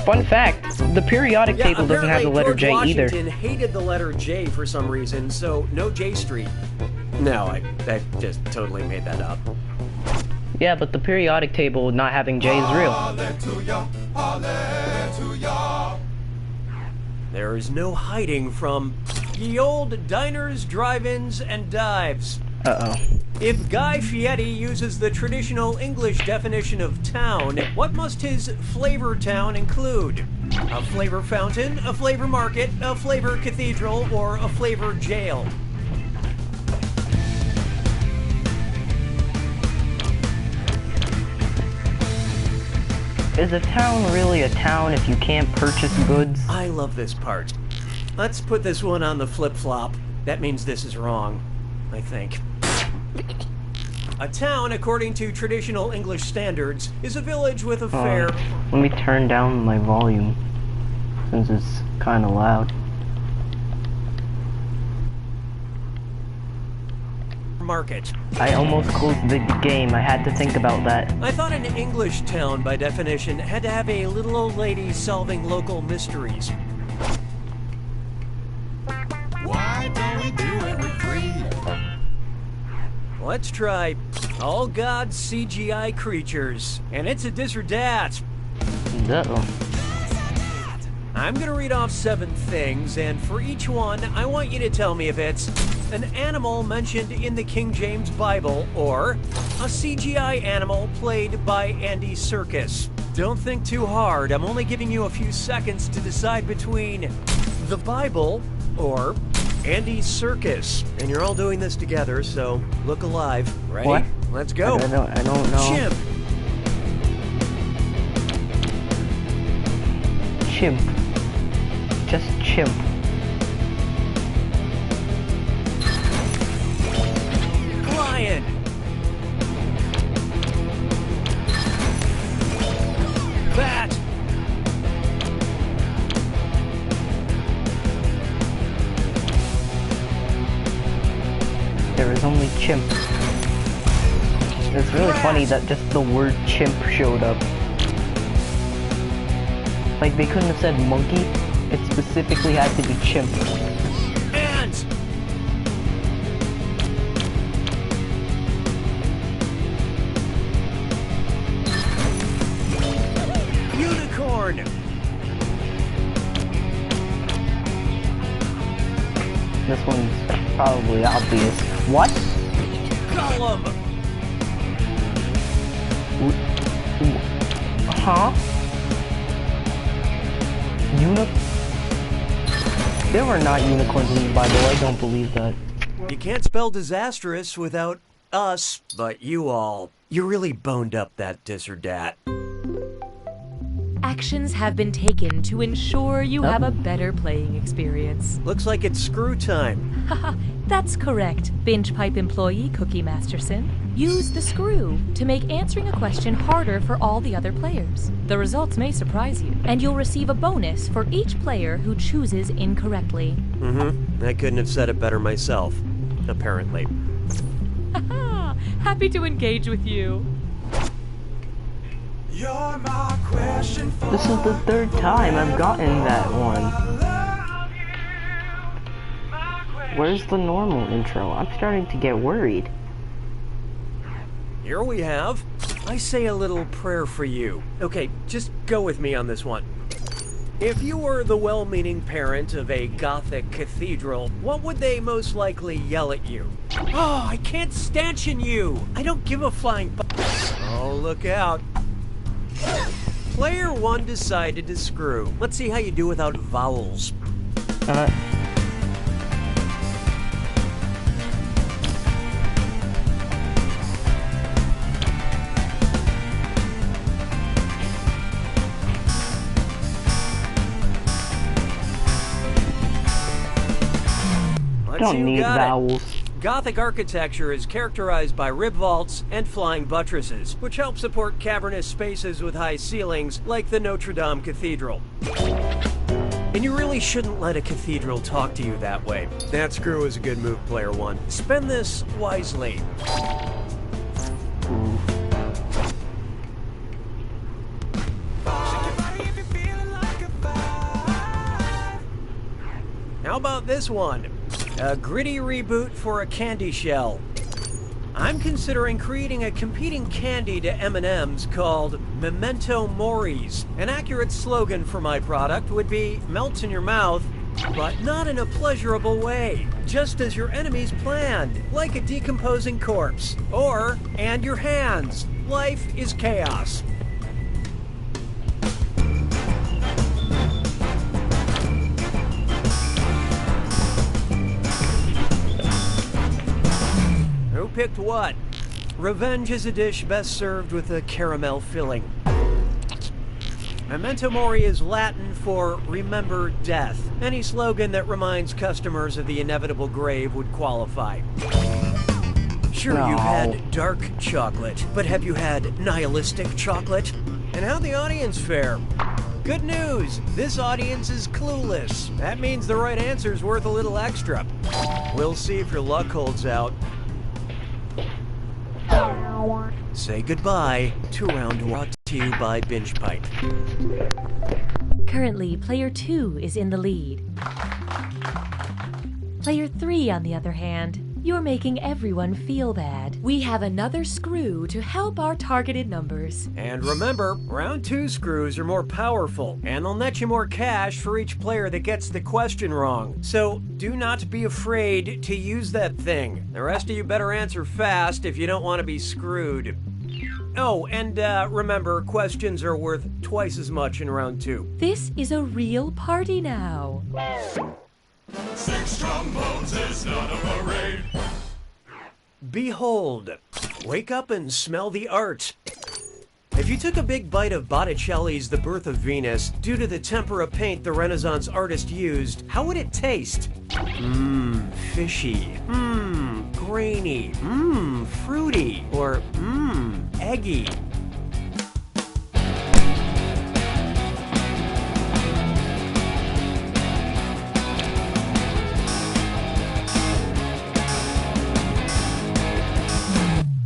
Fun fact, the periodic table doesn't have the letter George J either. Washington hated the letter J for some reason, so no J Street. No, I just totally made that up. Yeah, but the periodic table not having J is real. Hallelujah, hallelujah. There is no hiding from ye old diners, drive-ins, and dives. Uh-oh. If Guy Fieri uses the traditional English definition of town, what must his flavor town include? A flavor fountain, a flavor market, a flavor cathedral, or a flavor jail? Is a town really a town if you can't purchase goods? I love this part. Let's put this one on the flip-flop. That means this is wrong, I think. A town, according to traditional English standards, is a village with a fair... Let me turn down my volume, since it's kind of loud. market. I almost closed the game. I had to think about that. I thought an English town, by definition, had to have a little old lady solving local mysteries. Why don't we do it with free? Let's try All Gods CGI Creatures. And it's a dis or dat. Uh-oh. I'm gonna read off 7 things, and for each one, I want you to tell me if it's an animal mentioned in the King James Bible or a CGI animal played by Andy Serkis. Don't think too hard. I'm only giving you a few seconds to decide between the Bible or Andy Serkis. And you're all doing this together, so look alive. Ready? What? Let's go. I don't know. Chimp. Chimp. Just chimp. Lion. Bat. There is only chimp. It's really funny that just the word chimp showed up. Like, they couldn't have said monkey. It specifically had to be chimp. Ant. Unicorn. This one's probably obvious. What? Golem. Huh? There were not unicorns in the Bible. I don't believe that. You can't spell disastrous without us, but you all. You really boned up that dis or dat. Actions have been taken to ensure you have a better playing experience. Looks like it's screw time. Haha, that's correct, Binge Pipe employee Cookie Masterson. Use the screw to make answering a question harder for all the other players. The results may surprise you, and you'll receive a bonus for each player who chooses incorrectly. I couldn't have said it better myself, apparently. Haha, happy to engage with you. You're my question for This is the 3rd time I've gotten that one. Where's the normal intro? I'm starting to get worried. Here we have, I say a little prayer for you. Okay, just go with me on this one. If you were the well-meaning parent of a Gothic cathedral, what would they most likely yell at you? Oh, I can't stanchion you! I don't give a flying Oh, look out. Player 1 decided to screw. Let's see how you do without vowels. Don't need got it. vowels. Gothic architecture is characterized by rib vaults and flying buttresses, which help support cavernous spaces with high ceilings, like the Notre Dame Cathedral. And you really shouldn't let a cathedral talk to you that way. That screw is a good move, player one. Spend this wisely. How about this one? A gritty reboot for a candy shell. I'm considering creating a competing candy to M&M's called Memento Moris. An accurate slogan for my product would be, melts in your mouth, but not in a pleasurable way. Just as your enemies planned, like a decomposing corpse. Or, and your hands. Life is chaos. Who picked what? Revenge is a dish best served with a caramel filling. Memento Mori is Latin for remember death. Any slogan that reminds customers of the inevitable grave would qualify. Sure, you've had dark chocolate, but have you had nihilistic chocolate? And how'd the audience fare? Good news! This audience is clueless. That means the right answer's worth a little extra. We'll see if your luck holds out. Say goodbye to round one, brought to you by Binge Pipe. Currently, player 2 is in the lead. Player 3, on the other hand, you're making everyone feel bad. We have another screw to help our targeted numbers. And remember, round 2 screws are more powerful, and they'll net you more cash for each player that gets the question wrong. So do not be afraid to use that thing. The rest of you better answer fast if you don't want to be screwed. Oh, and remember, questions are worth twice as much in round 2. This is a real party now. 6 trombones is not a parade. Behold, wake up and smell the art. If you took a big bite of Botticelli's The Birth of Venus, due to the tempera paint the Renaissance artist used, how would it taste? Fishy. Grainy. Fruity. Or, eggy.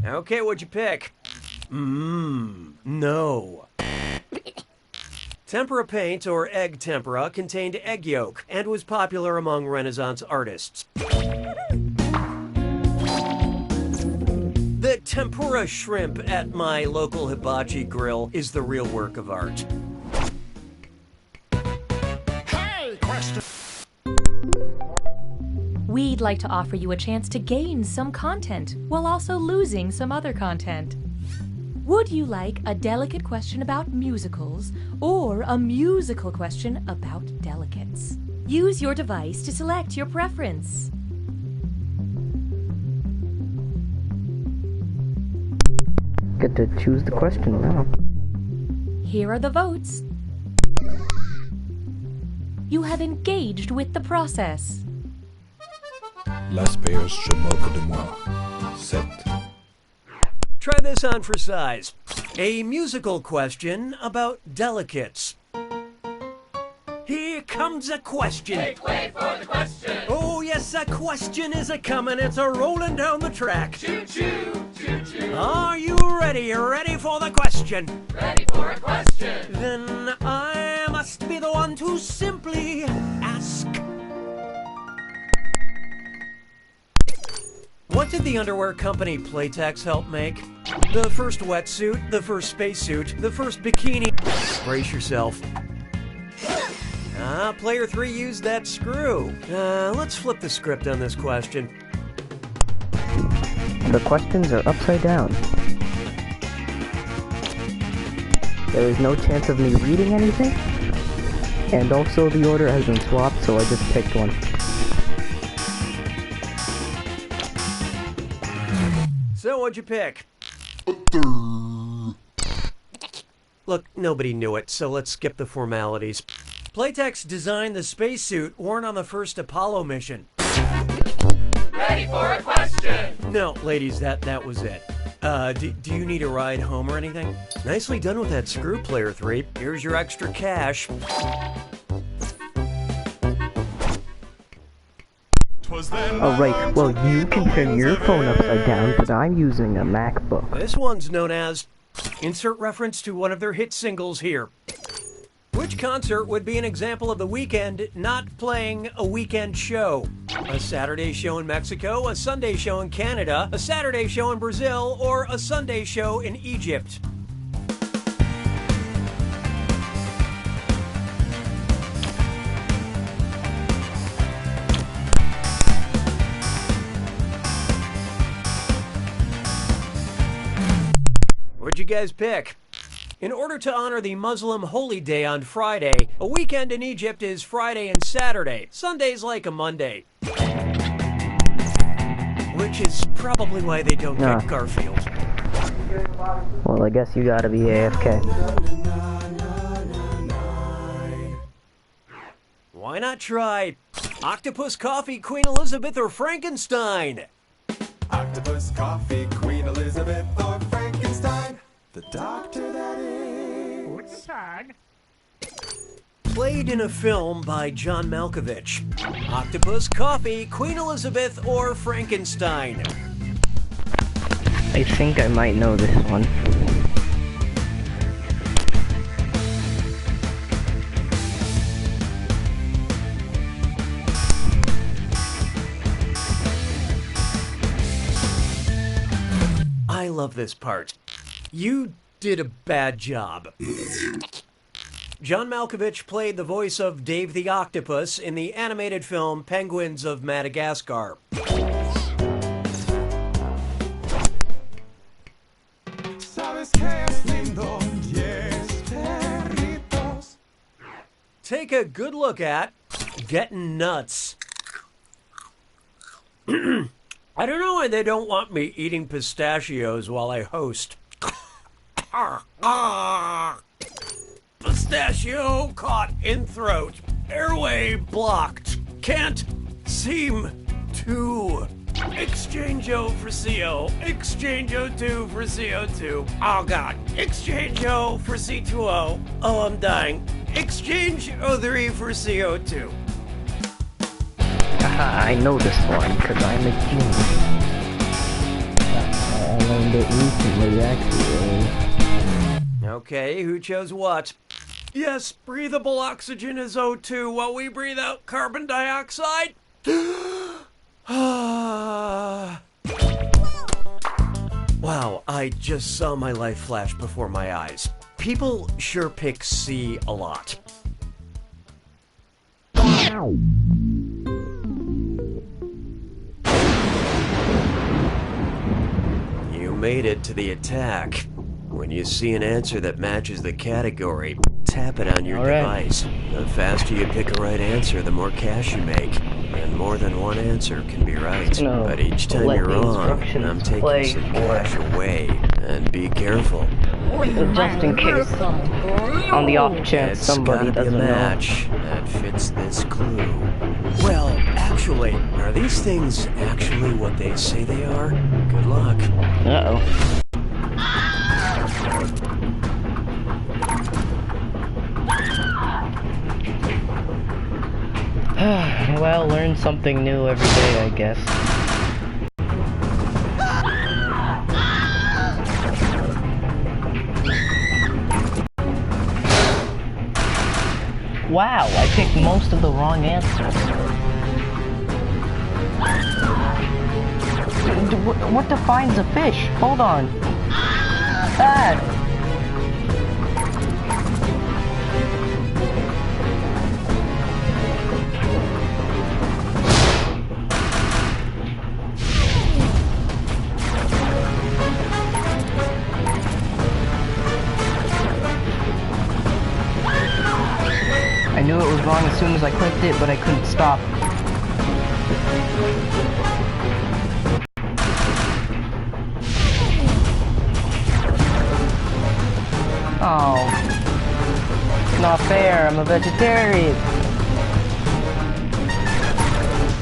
Okay, what'd you pick? No. Tempera paint, or egg tempera, contained egg yolk and was popular among Renaissance artists. The tempura shrimp at my local hibachi grill is the real work of art. Hey, question. We'd like to offer you a chance to gain some content while also losing some other content. Would you like a delicate question about musicals or a musical question about delicates? Use your device to select your preference. Get to choose the question now. Here are the votes. You have engaged with the process. Las payas je moque de moi. 7. Try this on for size. A musical question about delicates. Here comes a question. Make way for the question. Oh yes, a question is a-comin', it's a-rolling down the track. Choo-choo, choo-choo. Are you ready? Ready for the question? Ready for a question. Then I must be the one to simply ask. What did the underwear company Playtex help make? The first wetsuit, the first spacesuit, the first bikini. Brace yourself. Player 3 used that screw. Let's flip the script on this question. The questions are upside down. There is no chance of me reading anything. And also the order has been swapped, so I just picked one. So what'd you pick? Look, nobody knew it, so let's skip the formalities. Playtex designed the spacesuit worn on the first Apollo mission. Ready for a question. No, ladies, that was it. Do you need a ride home or anything? Nicely done with that screw, Player 3. Here's your extra cash. Alright, well you can turn your phone upside down, but I'm using a MacBook. This one's known as... Insert reference to one of their hit singles here. Which concert would be an example of The Weeknd not playing a weekend show? A Saturday show in Mexico, a Sunday show in Canada, a Saturday show in Brazil, or a Sunday show in Egypt? What'd you guys pick? In order to honor the Muslim holy day on Friday, a weekend in Egypt is Friday and Saturday. Sunday's like a Monday. Which is probably why they don't pick Garfield. Well, I guess you gotta be AFK. Why not try Octopus Coffee, Queen Elizabeth, or Frankenstein? Octopus, coffee, Queen Elizabeth, or Frankenstein. The doctor, that is. What's sad? Played in a film by John Malkovich. Octopus, Coffee, Queen Elizabeth, or Frankenstein? I think I might know this one. I love this part. You did a bad job. John Malkovich played the voice of Dave the Octopus in the animated film Penguins of Madagascar. Take a good look at Getting Nuts. I don't know why they don't want me eating pistachios while I host. Pistachio caught in throat. Airway blocked. Can't seem to. Exchange-o for CO. Exchange-o2 for CO2. Oh god. Exchange-o for C2O. Oh, I'm dying. Exchange-o3 for CO2. I know this one, because I'm a genius. I learned it recently, actually. Okay, who chose what? Yes, breathable oxygen is O2 while we breathe out carbon dioxide. Wow, I just saw my life flash before my eyes. People sure pick C a lot. You made it to the attack. When you see an answer that matches the category, tap it on your device. The faster you pick a right answer, the more cash you make. And more than one answer can be right. But each time you're wrong, I'm taking some cash away. And be careful. Just in case. On the off chance somebody doesn't know. Match that fits this clue. Well, actually, are these things actually what they say they are? Good luck. Uh-oh. Well, learn something new every day, I guess. Wow, I picked most of the wrong answers. What defines a fish? Hold on. That. I knew it was wrong as soon as I clicked it, but I couldn't stop. Oh. It's not fair, I'm a vegetarian.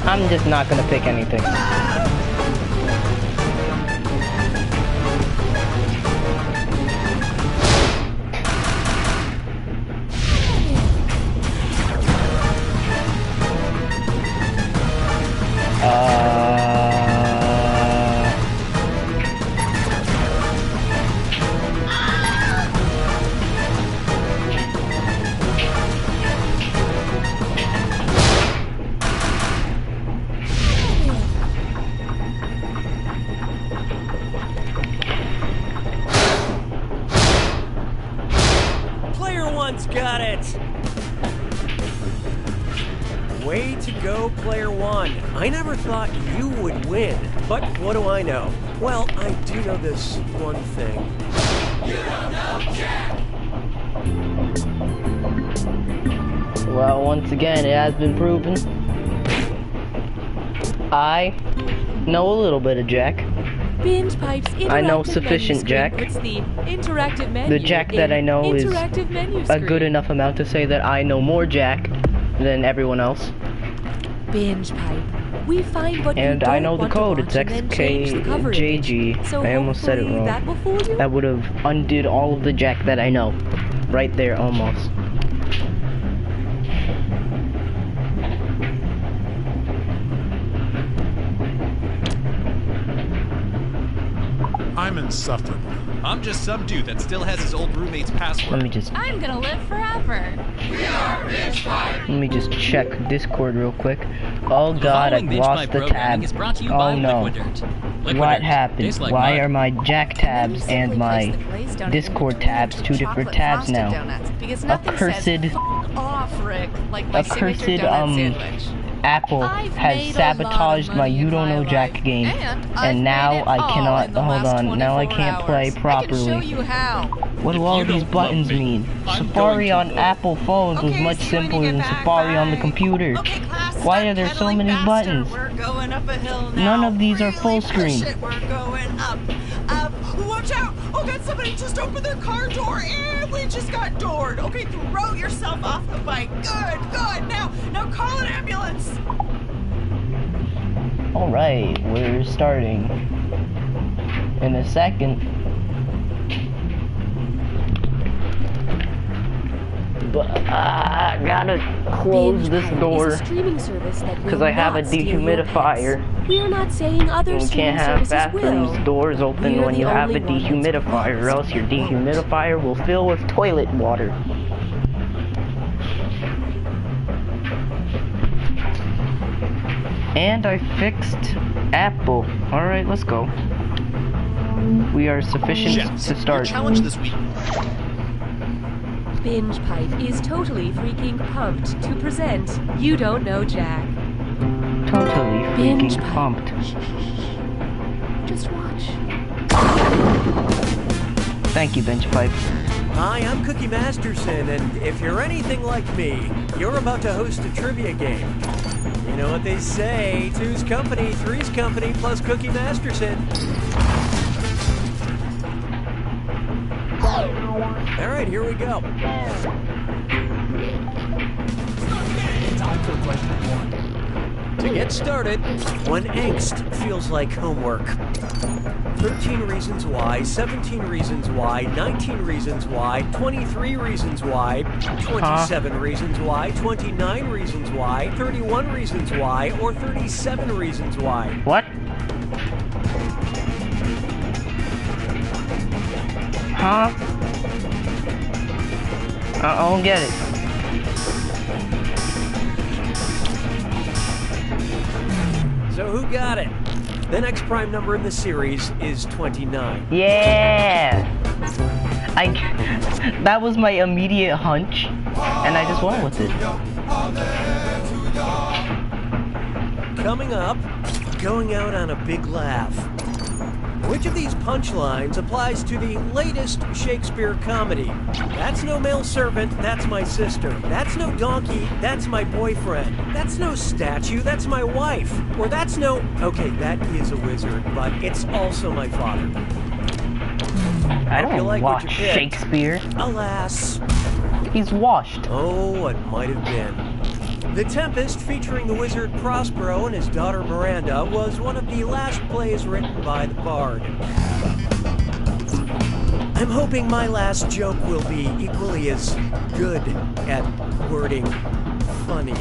I'm just not gonna pick anything. got it! Way to go, player one. I never thought you would win, but what do I know? Well, I do know this one thing. You don't know Jack! Well, once again, it has been proven. I know a little bit of Jack. Binge Pipe's I know interactive sufficient menu Jack. screen puts the interactive menu The Jack that I know is interactive menu a screen. good enough amount to say that I know more Jack than everyone else. Binge Pipe. We find what And you don't I know the want to code. watch It's and then change the cover image. XKJG. So I almost said it hopefully wrong. That will fool you? That would have undid all of the Jack that I know. Right there, almost. I'm insufferable. I'm just some dude that still has his old roommate's password. Let me just I'm gonna live forever. We are Binge Pipe! Let me just check Discord real quick. Oh god, I've lost the tab. Oh no. What happened? Why are my Jack tabs and my Discord tabs two different tabs now? Accursed Apple has sabotaged my You Don't Know Jack game. And now I cannot, hold on, now I can't play properly. What do all these buttons mean? Safari on Apple phones was much simpler than Safari on the computer. Why are there so many buttons? None of these are full screen. We're going up. Watch out! Oh god, somebody just opened their car door and we just got doored. Okay, throw yourself off the bike. Good. Now call an ambulance. Alright, we're starting in a second. But I gotta close this door because I have a dehumidifier. We're not saying other You can't have bathrooms doors open when you have a dehumidifier, or else your dehumidifier will fill with toilet water. And I fixed Apple. Alright, let's go. We are sufficient to start. Challenge this week. Binge Pipe is totally freaking pumped to present You Don't Know Jack. Totally freaking pumped. Just watch. Thank you, Bench Pipe. Hi, I'm Cookie Masterson, and if you're anything like me, you're about to host a trivia game. You know what they say, two's company, three's company, plus Cookie Masterson. Alright, here we go. Time for question one. To get started, when angst feels like homework. 13 reasons why, 17 reasons why, 19 reasons why, 23 reasons why, 27 reasons why, 29 reasons why, 31 reasons why, or 37 reasons why. What? Huh? I don't get it. So who got it? The next prime number in the series is 29. Yeah! That was my immediate hunch, and I just went with it. Coming up, going out on a big laugh. Which of these punchlines applies to the latest Shakespeare comedy? That's no male servant, that's my sister. That's no donkey, that's my boyfriend. That's no statue, that's my wife. Or that's no... Okay, that is a wizard, but it's also my father. I don't like what watch you picked. Shakespeare. Alas. He's washed. Oh, what might have been. The Tempest, featuring the wizard Prospero and his daughter Miranda, was one of the last plays written by the bard. I'm hoping my last joke will be equally as good at wording funny.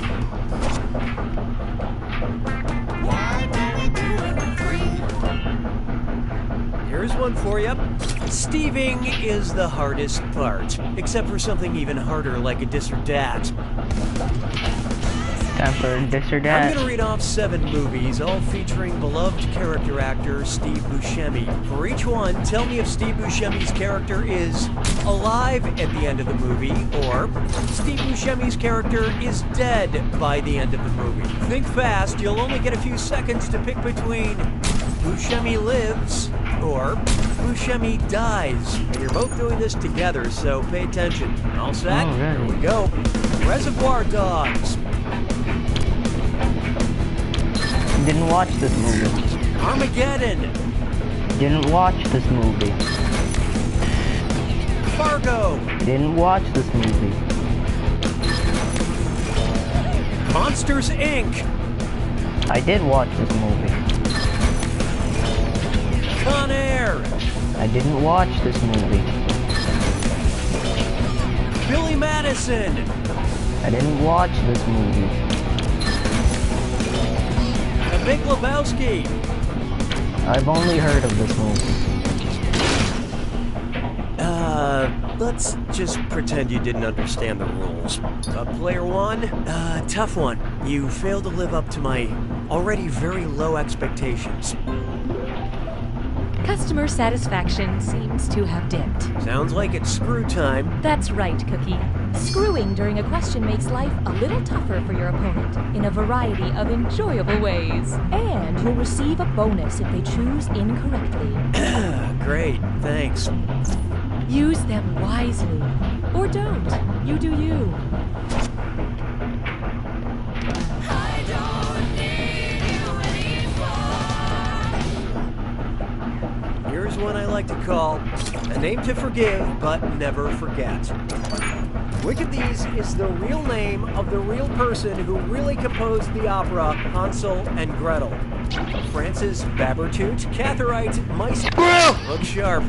Here's one for you. Steving is the hardest part, except for something even harder like a dis or dat. Time for this or I'm that. gonna read off 7 movies, all featuring beloved character actor Steve Buscemi. For each one, tell me if Steve Buscemi's character is alive at the end of the movie, or Steve Buscemi's character is dead by the end of the movie. Think fast, you'll only get a few seconds to pick between Buscemi lives or Buscemi dies. And you're both doing this together, so pay attention. All set? Alright. Here we go. Reservoir Dogs. Didn't watch this movie. Armageddon. Didn't watch this movie. Fargo. Didn't watch this movie. Monsters, Inc. I did watch this movie. Con Air. I didn't watch this movie. Billy Madison. I didn't watch this movie. The Big Lebowski. I've only heard of this movie. Let's just pretend you didn't understand the rules. Player 1, tough one. You failed to live up to my already very low expectations. Customer satisfaction seems to have dipped. Sounds like it's screw time. That's right, Cookie. Screwing during a question makes life a little tougher for your opponent in a variety of enjoyable ways. And you'll receive a bonus if they choose incorrectly. Great, thanks. Use them wisely. Or don't. You do you. Here's one I like to call a name to forgive but never forget. Which of these is the real name of the real person who really composed the opera Hansel and Gretel? Francis Babertooth, Catherite, Maestro. Look sharp.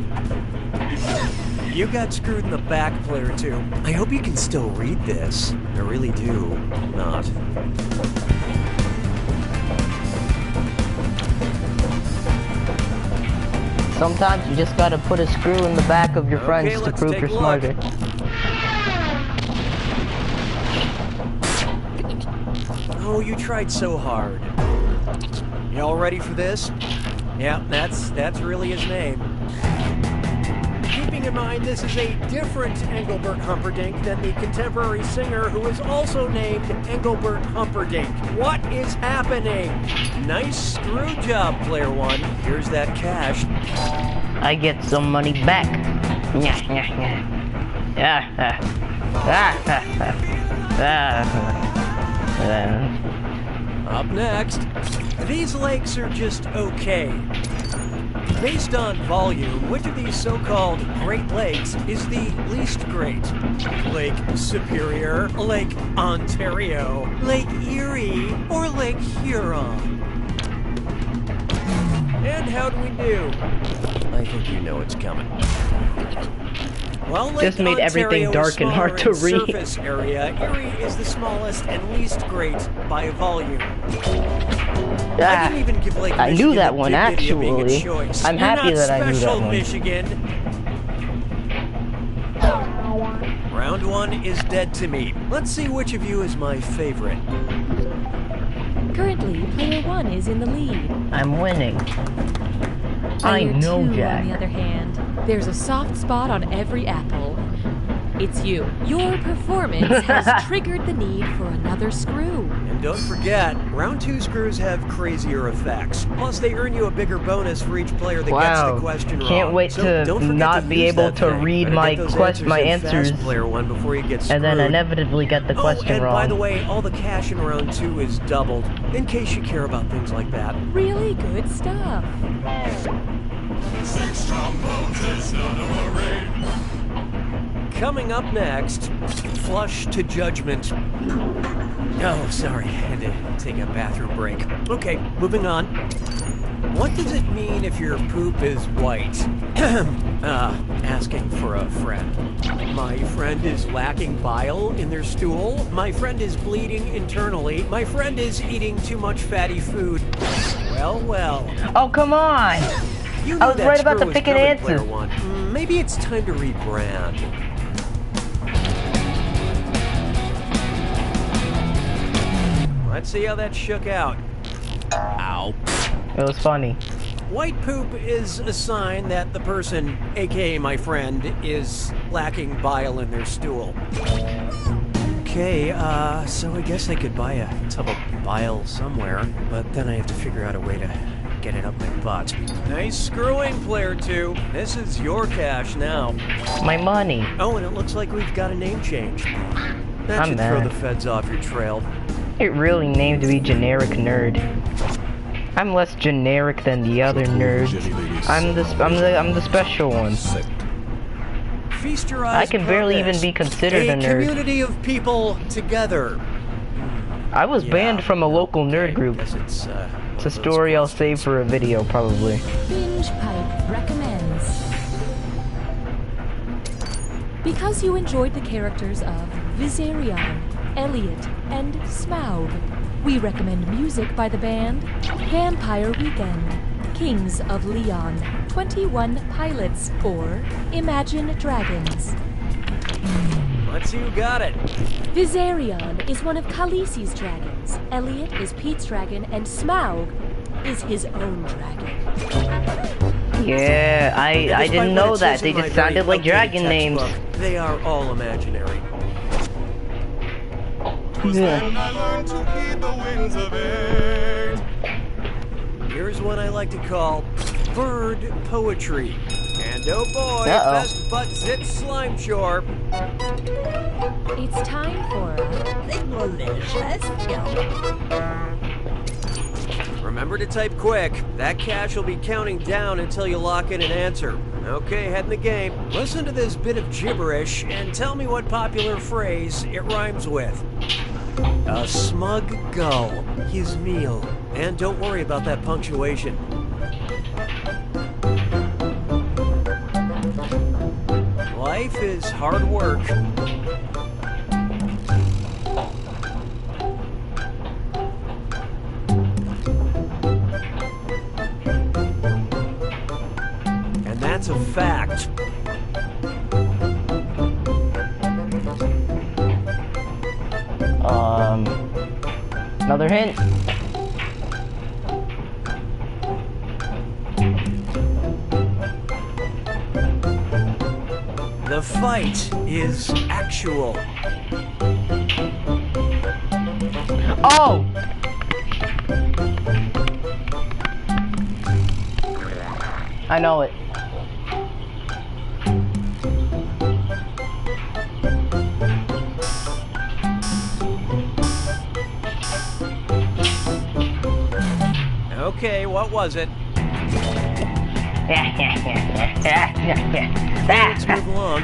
You got screwed in the back, player 2. I hope you can still read this. I really do not. Sometimes you just gotta put a screw in the back of your friends to let's prove take you're a look. smarter. Oh, you tried so hard. You all ready for this? Yeah, that's really his name. Keeping in mind this is a different Engelbert Humperdinck than the contemporary singer who is also named Engelbert Humperdinck. What is happening? Nice screw job, player 1. Here's that cash. I get some money back. Up next, these lakes are just okay. Based on volume, which of these so-called Great Lakes is the least great? Lake Superior, Lake Ontario, Lake Erie, or Lake Huron? And how do we do? I think you know it's coming. Well, Lake Just made everything Ontario dark and hard to is smaller in read. Surface area. Erie is the smallest and least great by volume. I didn't even give Lake I Michigan knew that the one, dignity of being a actually. choice. I'm You're happy not that I knew that special, one. Michigan. Round 1 is dead to me. Let's see which of you is my favorite. Currently, player 1 is in the lead. I'm winning. I Player know, 2, Jack. on the other hand, there's a soft spot on every apple. It's you. Your performance has triggered the need for another screw. And don't forget, round 2 screws have crazier effects. Plus, they earn you a bigger bonus for each player that gets the question wrong. Can't wait So to don't forget not be use able that to thing. read Better my get those my in answers, fast, player 1, before you get screwed. and then inevitably get the question and wrong. by the way, all the cash in round 2 is doubled, in case you care about things like that. Really good stuff. 6 trombones is none of a rain. Coming up next, Flush to Judgment. Oh, sorry, I had to take a bathroom break. Okay, moving on. What does it mean if your poop is white? Asking for a friend. My friend is lacking bile in their stool. My friend is bleeding internally. My friend is eating too much fatty food. Well, well. Oh, come on! You I was that right about screw the was picking coming, answer. player 1. Maybe it's time to rebrand. Let's see how that shook out. Ow. It was funny. White poop is a sign that the person, aka my friend, is lacking bile in their stool. Okay, so I guess I could buy a tub of bile somewhere, but then I have to figure out a way to get it up my butt. Nice screwing, player 2. This is your cash now. My money. Oh, and it looks like we've got a name change. That I'm should throw mad. the feds off your trail. It really named to be generic nerd. I'm less generic than the other nerds. I'm the special one. Feast your eyes I can barely even be considered a nerd. community of people together. I was banned from a local nerd group. It's a story I'll save for a video, probably. Binge Pipe recommends. Because you enjoyed the characters of Viserion, Elliot, and Smaug, we recommend music by the band Vampire Weekend, Kings of Leon, 21 Pilots, or Imagine Dragons. Let's see who got it. Viserion is one of Khaleesi's dragons, Elliot is Pete's dragon, and Smaug is his own dragon. Yeah, I didn't know that. They just sounded like dragon names. They are all imaginary. Here's one I like to call bird poetry. And oh boy, best butt zit slime chore. It's time for a delicious Remember to type quick. That cash will be counting down until you lock in an answer. Okay, head in the game. Listen to this bit of gibberish and tell me what popular phrase it rhymes with. A smug gull, his meal. And don't worry about that punctuation. Life is hard work. And that's a fact. Another hint. The fight is actual. Oh! I know it. Okay, what was it? Let's move along.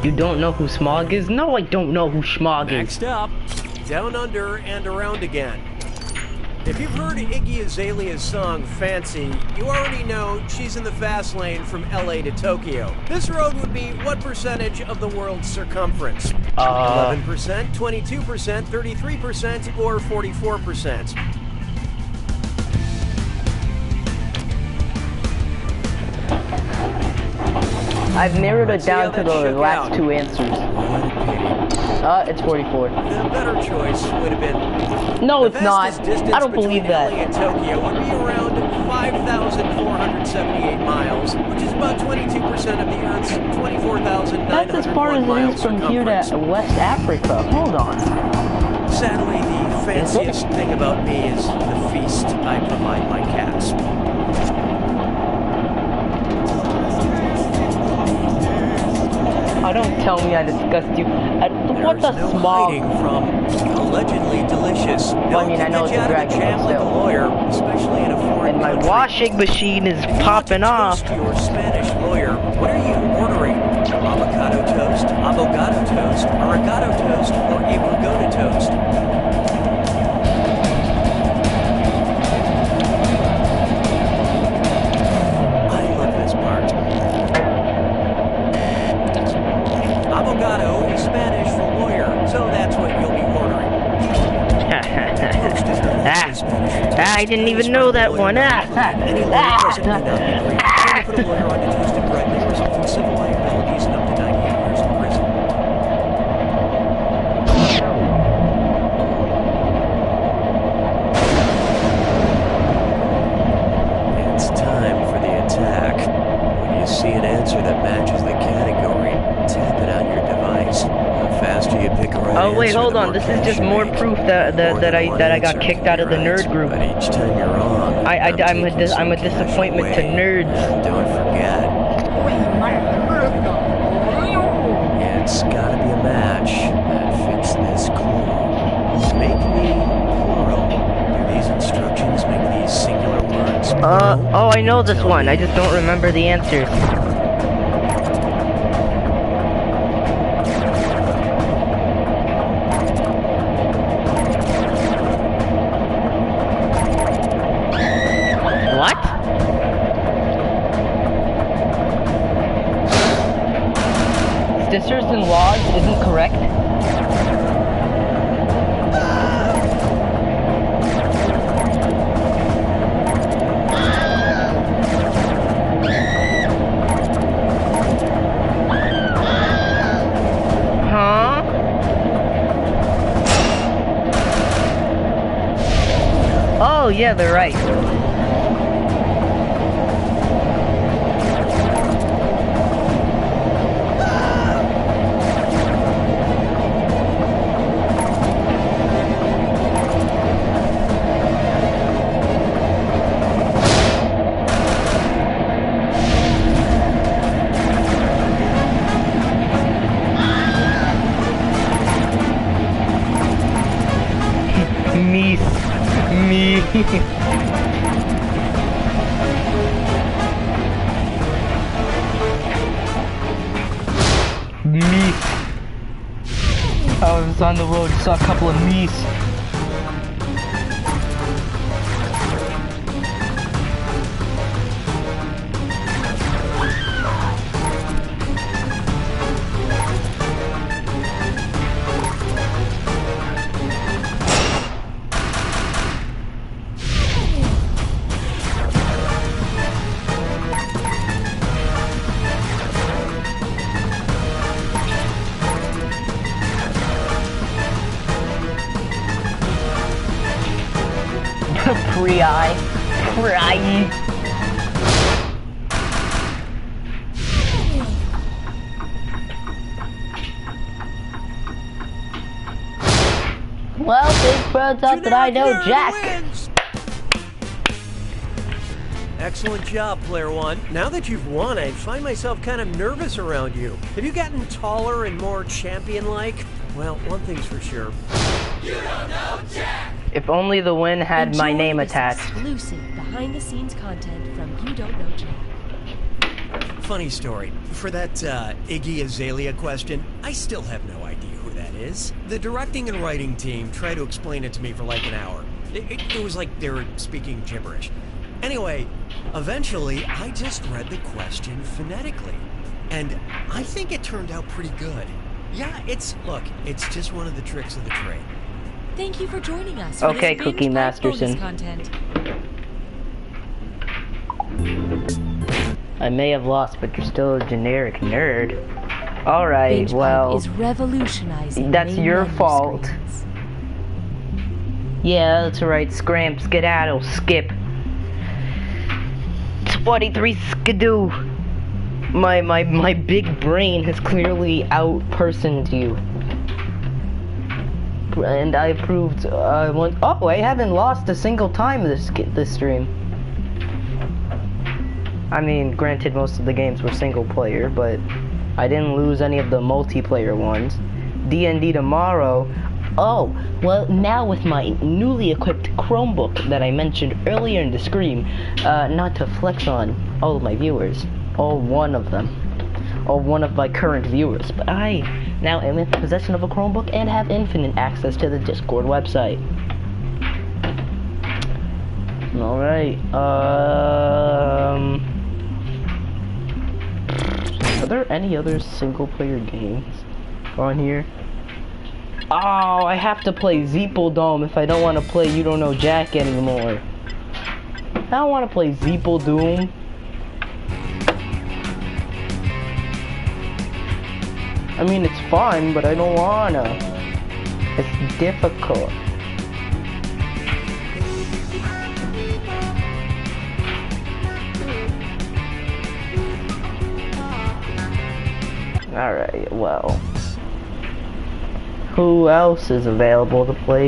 You don't know who Smog is? No, I don't know who Smog is. Next up, Down Under and Around Again. If you've heard Iggy Azalea's song Fancy, you already know she's in the fast lane from LA to Tokyo. This road would be what percentage of the world's circumference? 11%, 22%, 33%, or 44%? I've narrowed it down to the last two answers. It's 44. The better choice would have been... No, it's not. I don't believe that. LA and Tokyo would be around 5,478 miles, which is about 22% of the Earth's 24,901 That's as far as it is from here to West Africa. Hold on. Sadly, the fanciest thing about me is the feast I provide my cats. Oh, don't tell me I disgust you. What the no Smog? Hiding from allegedly delicious. Well, I mean, I know it's a dragon, but like a still. lawyer, especially in a foreign And my country. washing machine is popping off. To your Spanish lawyer, what are you ordering? Avocado toast, oregano toast, or a pagoda toast? I love this part. Avocado is Spanish for lawyer, so that's what you'll be ordering. Toast is not in Spanish. I didn't even know that one. Any lawyer present may not be briefed. Only put a lawyer on toasted bread may result in civil liabilities and up to 98 years in prison. Oh wait, hold on. This is just more proof that I got kicked out of the nerd group. But each time you're wrong, I'm a disappointment to nerds. Don't forget. It's gotta be a match that fits this clue. Make me plural. Do these instructions make these singular words plural? Oh, I know this one. I just don't remember the answers. What? Sisters and laws isn't correct. Huh? Oh yeah, they're right. Me. Meat. I was on the road, saw a couple of meats. Pre-eye. Well, big bird's up that I know Jack. Excellent job, Player One. Now that you've won, I find myself kind of nervous around you. Have you gotten taller and more champion-like? Well, one thing's for sure. You don't know Jack! If only the win had my name attached. Exclusive behind-the-scenes content from You Don't Know Jack. Funny story. For that Iggy Azalea question, I still have no idea who that is. The directing and writing team tried to explain it to me for like an hour. It was like they were speaking gibberish. Anyway, eventually, I just read the question phonetically. And I think it turned out pretty good. Yeah, it's just one of the tricks of the trade. Thank you for joining us. Okay, for this Cookie Masterson. content. I may have lost, but you're still a generic nerd. Alright, well, is revolutionizing that's your memory fault. screens. Yeah, that's right. Scram, skedaddle, skip. 23 skidoo. My big brain has clearly out-personed you. And I proved, oh, I haven't lost a single time this stream. I mean, granted, most of the games were single player, but I didn't lose any of the multiplayer ones. D&D tomorrow. Oh, well, now with my newly equipped Chromebook that I mentioned earlier in the stream, not to flex on all of my viewers, all one of them, all one of my current viewers, but I now am in possession of a Chromebook and have infinite access to the Discord website. Alright, are there any other single-player games on here? Oh, I have to play Zeeple Dome if I don't want to play You Don't Know Jack anymore. I don't want to play Zeeple Doom. I mean, it's fun, but I don't wanna. It's difficult. Alright, well. Who else is available to play?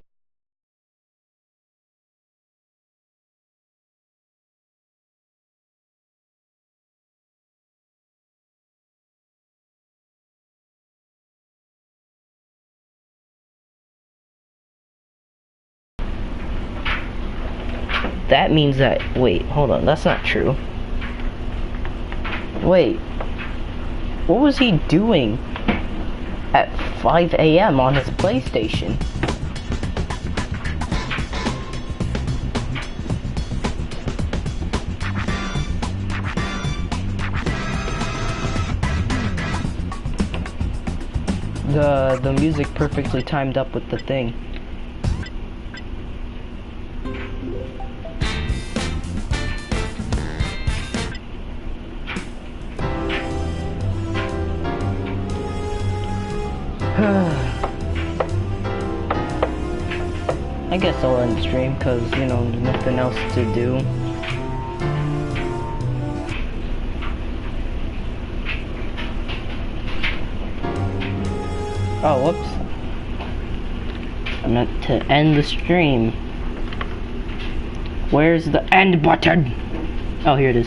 That means that, wait, hold on, that's not true. Wait, what was he doing at 5 a.m. on his PlayStation? The music perfectly timed up with the thing. I guess I'll end the stream because, you know, there's nothing else to do. Oh, whoops. I meant to end the stream. Where's the end button? Oh, here it is.